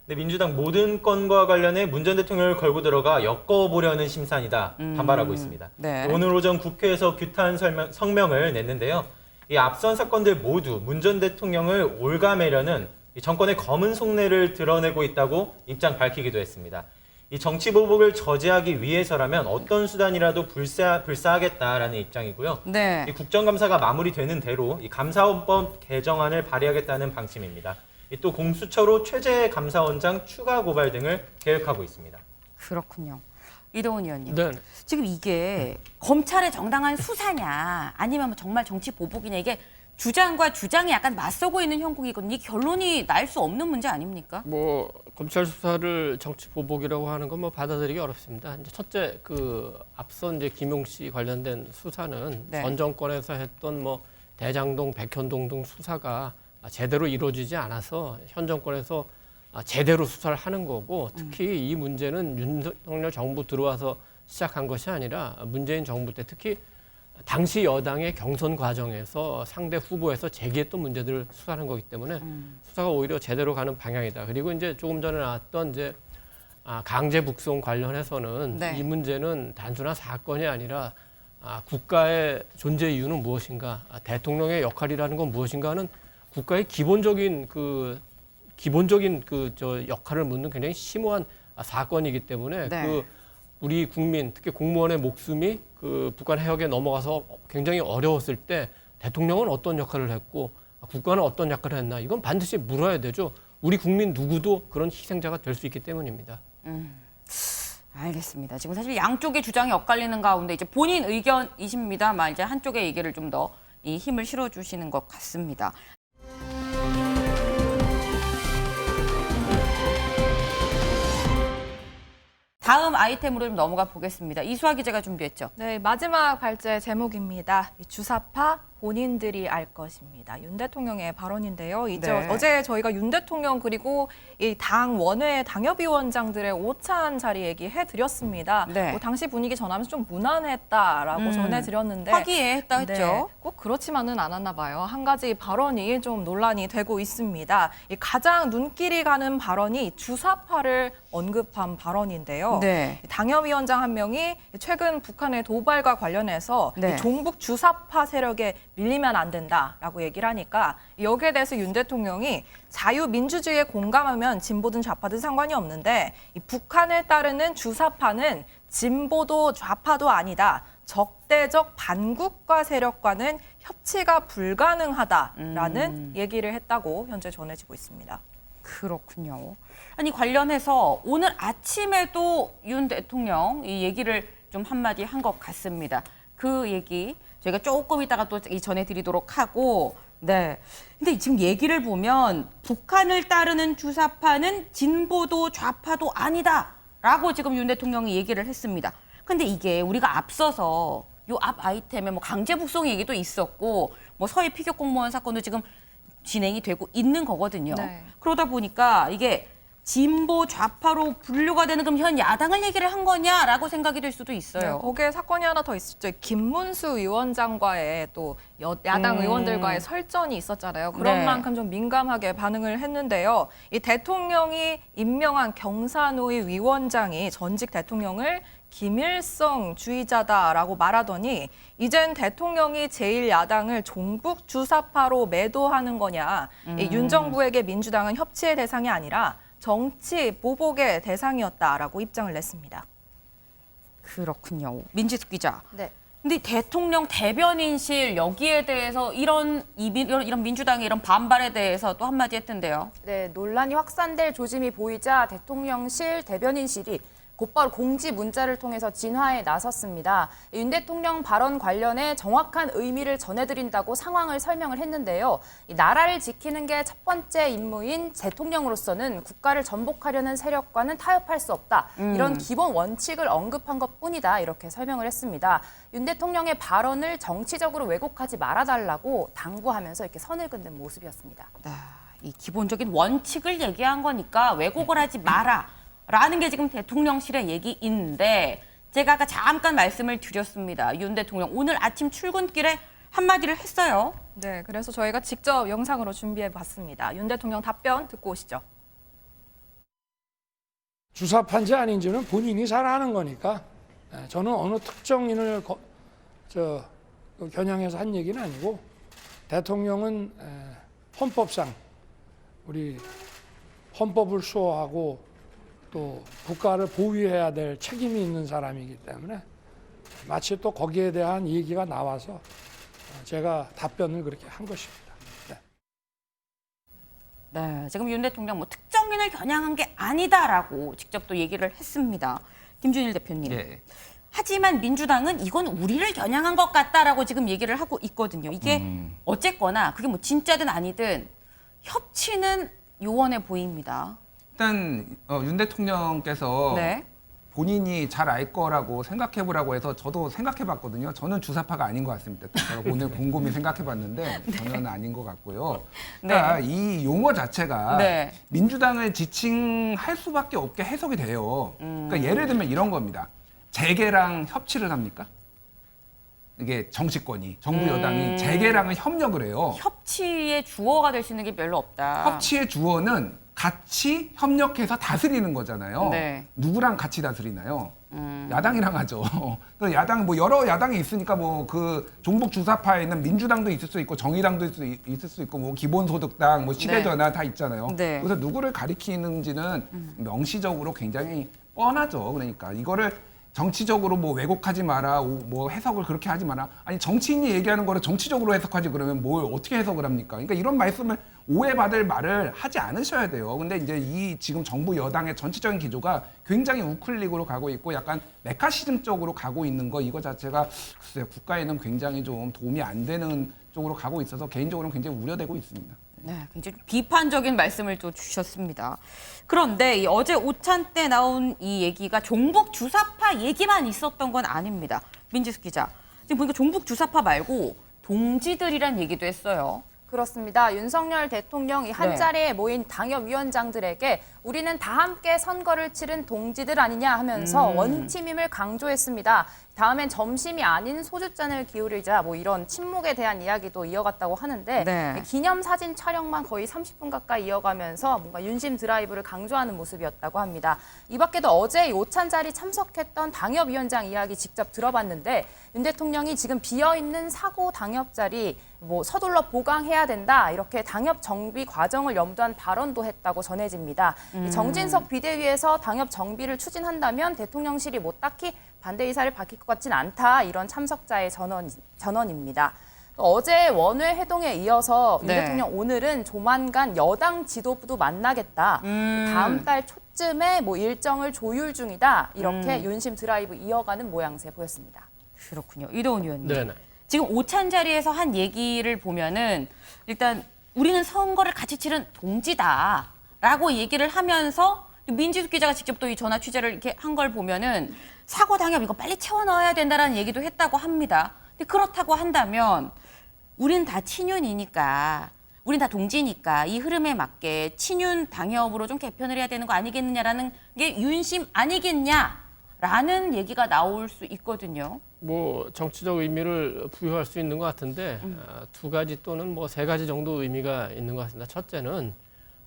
네, 민주당 모든 건과 관련해 문 전 대통령을 걸고 들어가 엮어보려는 심산이다 반발하고 있습니다. 네. 오늘 오전 국회에서 규탄 성명을 냈는데요. 이 앞선 사건들 모두 문 전 대통령을 올가매려는 이 정권의 검은 속내를 드러내고 있다고 입장 밝히기도 했습니다. 이 정치 보복을 저지하기 위해서라면 어떤 수단이라도 불사하겠다라는 입장이고요. 네. 이 국정감사가 마무리되는 대로 이 감사원법 개정안을 발의하겠다는 방침입니다. 또 공수처로 최재 감사원장 추가 고발 등을 계획하고 있습니다. 그렇군요. 이동훈 의원님. 네. 지금 이게 검찰의 정당한 수사냐 아니면 정말 정치 보복이냐 이게 주장과 주장이 약간 맞서고 있는 형국이거든요. 이 결론이 날 수 없는 문제 아닙니까? 뭐 검찰 수사를 정치 보복이라고 하는 건 뭐 받아들이기 어렵습니다. 이제 첫째 그 앞선 이제 김용 씨 관련된 수사는 네. 전 정권에서 했던 뭐 대장동, 백현동 등 수사가 제대로 이루어지지 않아서 현 정권에서 제대로 수사를 하는 거고 특히 이 문제는 윤석열 정부 들어와서 시작한 것이 아니라 문재인 정부 때 특히 당시 여당의 경선 과정에서 상대 후보에서 제기했던 문제들을 수사하는 거기 때문에 수사가 오히려 제대로 가는 방향이다. 그리고 이제 조금 전에 나왔던 이제 강제 북송 관련해서는 네. 이 문제는 단순한 사건이 아니라 국가의 존재 이유는 무엇인가, 대통령의 역할이라는 건 무엇인가 하는 국가의 기본적인 역할을 묻는 굉장히 심오한 사건이기 때문에 네. 우리 국민, 특히 공무원의 목숨이 북한 해역에 넘어가서 굉장히 어려웠을 때 대통령은 어떤 역할을 했고 국가는 어떤 역할을 했나 이건 반드시 물어야 되죠. 우리 국민 누구도 그런 희생자가 될 수 있기 때문입니다. 알겠습니다. 지금 사실 양쪽의 주장이 엇갈리는 가운데 이제 본인 의견이십니다만 이제 한쪽의 얘기를 좀 더 이 힘을 실어주시는 것 같습니다. 다음 아이템으로 좀 넘어가 보겠습니다. 이수아 기자가 준비했죠. 네, 마지막 발제 제목입니다. 이 주사파 본인들이 알 것입니다. 윤 대통령의 발언인데요. 이제 네. 어제 저희가 윤 대통령 그리고 이 당 원외 당협위원장들의 오찬 자리 얘기해드렸습니다. 네. 뭐 당시 분위기 전하면서 좀 무난했다라고 전해드렸는데 화기애애했다 했죠. 네, 꼭 그렇지만은 않았나 봐요. 한 가지 발언이 좀 논란이 되고 있습니다. 이 가장 눈길이 가는 발언이 주사파를 언급한 발언인데요. 네. 당협위원장 한 명이 최근 북한의 도발과 관련해서 네. 이 종북 주사파 세력에 밀리면 안 된다라고 얘기를 하니까 여기에 대해서 윤 대통령이 자유민주주의에 공감하면 진보든 좌파든 상관이 없는데 이 북한을 따르는 주사파는 진보도 좌파도 아니다. 적대적 반국가 세력과는 협치가 불가능하다라는 얘기를 했다고 현재 전해지고 있습니다. 그렇군요. 아니 관련해서 오늘 아침에도 윤 대통령 이 얘기를 좀 한마디 한 것 같습니다. 그 얘기 저희가 조금 이따가 또 전해드리도록 하고 네. 근데 지금 얘기를 보면 북한을 따르는 주사파는 진보도 좌파도 아니다라고 지금 윤 대통령이 얘기를 했습니다. 근데 이게 우리가 앞서서 요 앞 아이템에 뭐 강제 북송 얘기도 있었고 뭐 서해 피격 공무원 사건도 지금 진행이 되고 있는 거거든요. 네. 그러다 보니까 이게 진보 좌파로 분류가 되는 그럼 현 야당을 얘기를 한 거냐라고 생각이 될 수도 있어요. 네, 거기에 사건이 하나 더 있었죠. 김문수 위원장과의 또 야당 의원들과의 설전이 있었잖아요. 그런 네. 만큼 좀 민감하게 반응을 했는데요. 이 대통령이 임명한 경사노위 위원장이 전직 대통령을 김일성주의자다라고 말하더니 이젠 대통령이 제1야당을 종북 주사파로 매도하는 거냐. 이 윤 정부에게 민주당은 협치의 대상이 아니라 정치 보복의 대상이었다라고 입장을 냈습니다. 그렇군요. 민지숙 기자. 네. 근데 대통령 대변인실 여기에 대해서 이런 민주당의 이런 반발에 대해서 또 한마디 했던데요. 네, 논란이 확산될 조짐이 보이자 대통령실 대변인실이 곧바로 공지 문자를 통해서 진화에 나섰습니다. 윤 대통령 발언 관련해 정확한 의미를 전해드린다고 상황을 설명을 했는데요. 이 나라를 지키는 게 첫 번째 임무인 대통령으로서는 국가를 전복하려는 세력과는 타협할 수 없다. 이런 기본 원칙을 언급한 것뿐이다. 이렇게 설명을 했습니다. 윤 대통령의 발언을 정치적으로 왜곡하지 말아달라고 당부하면서 이렇게 선을 긋는 모습이었습니다. 이 기본적인 원칙을 얘기한 거니까 왜곡을 하지 마라. 라는 게 지금 대통령실의 얘기인데 제가 아까 잠깐 말씀을 드렸습니다. 윤 대통령 오늘 아침 출근길에 한마디를 했어요. 네, 그래서 저희가 직접 영상으로 준비해봤습니다. 윤 대통령 답변 듣고 오시죠. 주사파인지 아닌지는 본인이 잘 아는 거니까 저는 어느 특정인을 겨냥해서 한 얘기는 아니고 대통령은 헌법상 우리 헌법을 수호하고 또 국가를 보위해야 될 책임이 있는 사람이기 때문에 마치 또 거기에 대한 얘기가 나와서 제가 답변을 그렇게 한 것입니다. 네, 지금 윤 대통령 뭐 특정인을 겨냥한 게 아니다라고 직접 또 얘기를 했습니다. 김준일 대표님. 네. 하지만 민주당은 이건 우리를 겨냥한 것 같다라고 지금 얘기를 하고 있거든요. 이게 어쨌거나 그게 뭐 진짜든 아니든 협치는 요원해 보입니다. 일단 윤 대통령께서 네. 본인이 잘 알 거라고 생각해보라고 해서 저도 생각해봤거든요. 저는 주사파가 아닌 것 같습니다. 제가 오늘 곰곰이 생각해봤는데 전혀 아닌 것 같고요. 그러니까 이 용어 자체가 민주당을 지칭할 수밖에 없게 해석이 돼요. 그러니까 예를 들면 이런 겁니다. 재계랑 협치를 합니까? 이게 정치권이, 정부 여당이 재계랑은 협력을 해요. 협치의 주어가 될 수 있는 게 별로 없다. 협치의 주어는 같이 협력해서 다스리는 거잖아요. 네. 누구랑 같이 다스리나요? 야당이랑 하죠. 야당 뭐 여러 야당이 있으니까 뭐 그 종북 주사파에는 민주당도 있을 수 있고 정의당도 있을 수 있고 뭐 기본소득당, 뭐 시대전환 다 있잖아요. 네. 그래서 누구를 가리키는지는 명시적으로 굉장히 뻔하죠. 그러니까 이거를 정치적으로 뭐 왜곡하지 마라, 뭐 해석을 그렇게 하지 마라. 아니 정치인이 얘기하는 거를 정치적으로 해석하지 그러면 뭘 어떻게 해석을 합니까? 그러니까 이런 말씀을 오해받을 말을 하지 않으셔야 돼요. 근데 이제 이 지금 정부 여당의 전체적인 기조가 굉장히 우클릭으로 가고 있고 약간 메카시즘 쪽으로 가고 있는 거 이거 자체가 글쎄요, 국가에는 굉장히 좀 도움이 안 되는 쪽으로 가고 있어서 개인적으로는 굉장히 우려되고 있습니다. 네, 굉장히 비판적인 말씀을 또 주셨습니다. 그런데 어제 오찬 때 나온 이 얘기가 종북 주사파 얘기만 있었던 건 아닙니다. 민지숙 기자, 지금 보니까 종북 주사파 말고 동지들이란 얘기도 했어요. 그렇습니다. 윤석열 대통령이 한자리에 모인 당협위원장들에게 우리는 다 함께 선거를 치른 동지들 아니냐 하면서 원팀임을 강조했습니다. 다음엔 점심이 아닌 소주잔을 기울이자 뭐 이런 친목에 대한 이야기도 이어갔다고 하는데 기념사진 촬영만 거의 30분 가까이 이어가면서 뭔가 윤심 드라이브를 강조하는 모습이었다고 합니다. 이 밖에도 어제 오찬 자리 참석했던 당협위원장 이야기 직접 들어봤는데 윤 대통령이 지금 비어있는 사고 당협 자리 뭐 서둘러 보강해야 된다 이렇게 당협 정비 과정을 염두한 발언도 했다고 전해집니다. 정진석 비대위에서 당협 정비를 추진한다면 대통령실이 뭐 딱히 반대 의사를 밝힐 것 같진 않다 이런 참석자의 전언입니다. 어제 원외 회동에 이어서 윤 대통령 오늘은 조만간 여당 지도부도 만나겠다. 다음 달 초쯤에 뭐 일정을 조율 중이다. 이렇게 윤심 드라이브 이어가는 모양새 보였습니다. 그렇군요. 이도훈 의원님. 네네. 지금 오찬 자리에서 한 얘기를 보면은 일단 우리는 선거를 같이 치른 동지다라고 얘기를 하면서 민지숙 기자가 직접 또 이 전화 취재를 이렇게 한 걸 보면은 사고 당협 이거 빨리 채워 넣어야 된다라는 얘기도 했다고 합니다. 근데 그렇다고 한다면 우리는 다 친윤이니까 우린 다 동지니까 이 흐름에 맞게 친윤 당협으로 좀 개편을 해야 되는 거 아니겠느냐라는 게 윤심 아니겠냐라는 얘기가 나올 수 있거든요. 뭐 정치적 의미를 부여할 수 있는 것 같은데 두 가지 또는 뭐 세 가지 정도 의미가 있는 것 같습니다. 첫째는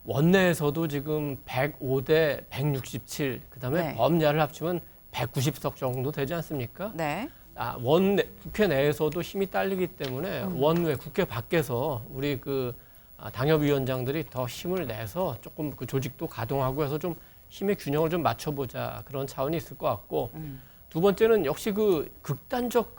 원내에서도 지금 105대 167, 그다음에 네. 범야를 합치면 190석 정도 되지 않습니까? 네. 국회 내에서도 힘이 딸리기 때문에 원외 국회 밖에서 우리 그 당협위원장들이 더 힘을 내서 조금 그 조직도 가동하고 해서 좀 힘의 균형을 좀 맞춰보자, 그런 차원이 있을 것 같고. 두 번째는 역시 그 극단적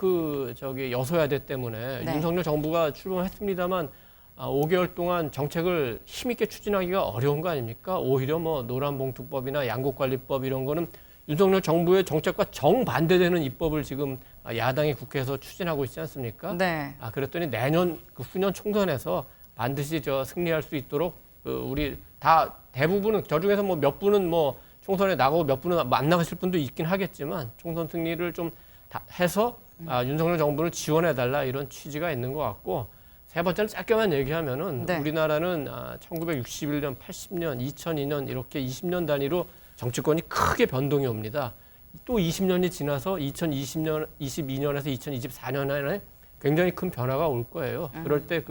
여소야대 때문에 네. 윤석열 정부가 출범했습니다만 5개월 동안 정책을 힘있게 추진하기가 어려운 거 아닙니까? 오히려 뭐 노란봉투법이나 양곡관리법 이런 거는 윤석열 정부의 정책과 정반대되는 입법을 지금 야당이 국회에서 추진하고 있지 않습니까? 네. 그랬더니 내년 후년 총선에서 반드시 승리할 수 있도록 우리 다 대부분은 저 중에서 뭐 몇 분은 뭐 총선에 나가고 몇 분은 안 나가실 분도 있긴 하겠지만 총선 승리를 좀 해서 윤석열 정부를 지원해달라, 이런 취지가 있는 것 같고. 세 번째는 짧게만 얘기하면은 네. 우리나라는 1961년, 80년, 2002년 이렇게 20년 단위로 정치권이 크게 변동이 옵니다. 또 20년이 지나서 2020년, 22년에서 2024년에 굉장히 큰 변화가 올 거예요. 그럴 때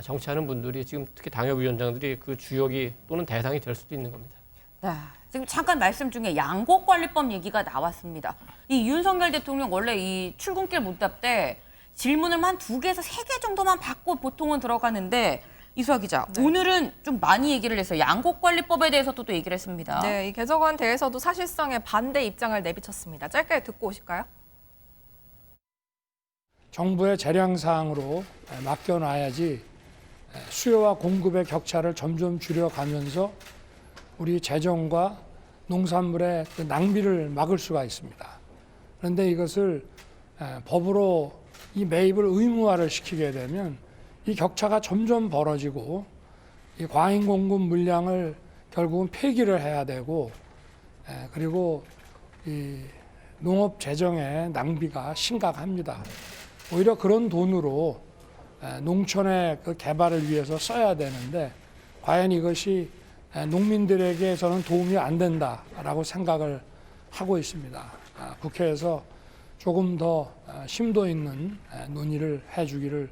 정치하는 분들이 지금 특히 당협위원장들이 그 주역이 또는 대상이 될 수도 있는 겁니다. 네, 지금 잠깐 말씀 중에 양곡관리법 얘기가 나왔습니다. 이 윤석열 대통령 원래 이 출근길 문답 때 질문을 한 2개에서 3개 정도만 받고 보통은 들어가는데, 이수아 기자, 네. 오늘은 좀 많이 얘기를 했어요. 양곡관리법에 대해서도 또 얘기를 했습니다. 네, 이 개정안 대해서도 사실상의 반대 입장을 내비쳤습니다. 짧게 듣고 오실까요? 정부의 재량사항으로 맡겨놔야지 수요와 공급의 격차를 점점 줄여가면서 우리 재정과 농산물의 그 낭비를 막을 수가 있습니다. 그런데 이것을 법으로 이 매입을 의무화를 시키게 되면 이 격차가 점점 벌어지고 이 과잉 공급 물량을 결국은 폐기를 해야 되고, 그리고 이 농업 재정의 낭비가 심각합니다. 오히려 그런 돈으로 농촌의 그 개발을 위해서 써야 되는데 과연 이것이 농민들에게 저는 도움이 안 된다라고 생각을 하고 있습니다. 국회에서 조금 더 심도 있는 논의를 해주기를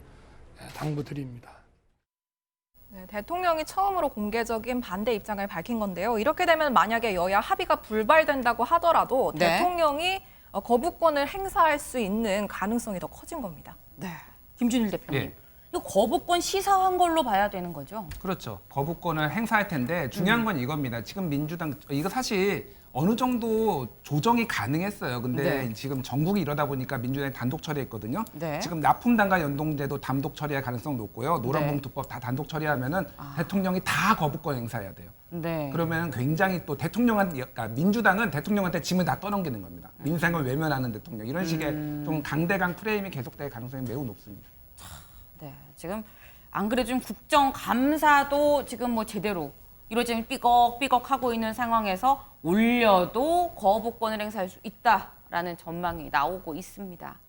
당부드립니다. 네, 대통령이 처음으로 공개적인 반대 입장을 밝힌 건데요. 이렇게 되면 만약에 여야 합의가 불발된다고 하더라도 네. 대통령이 거부권을 행사할 수 있는 가능성이 더 커진 겁니다. 네. 김준일 대표님. 예. 이거 거부권 시사한 걸로 봐야 되는 거죠? 그렇죠. 거부권을 행사할 텐데 중요한 건 이겁니다. 지금 민주당 이거 사실 어느 정도 조정이 가능했어요. 근데 네. 지금 전국이 이러다 보니까 민주당이 단독 처리했거든요. 네. 지금 납품단과 연동제도 단독 처리할 가능성 높고요. 네. 노란봉투법 다 단독 처리하면은 대통령이 다 거부권 행사해야 돼요. 네. 그러면 굉장히 또 그러니까 민주당은 대통령한테 짐을 다 떠넘기는 겁니다. 민생을 외면하는 대통령. 이런 식의 좀 강대강 프레임이 계속될 가능성이 매우 높습니다. 네, 지금 안 그래도 좀 국정감사도 지금 뭐 제대로 이루어지면 삐걱삐걱 하고 있는 상황에서 올려도 거부권을 행사할 수 있다라는 전망이 나오고 있습니다.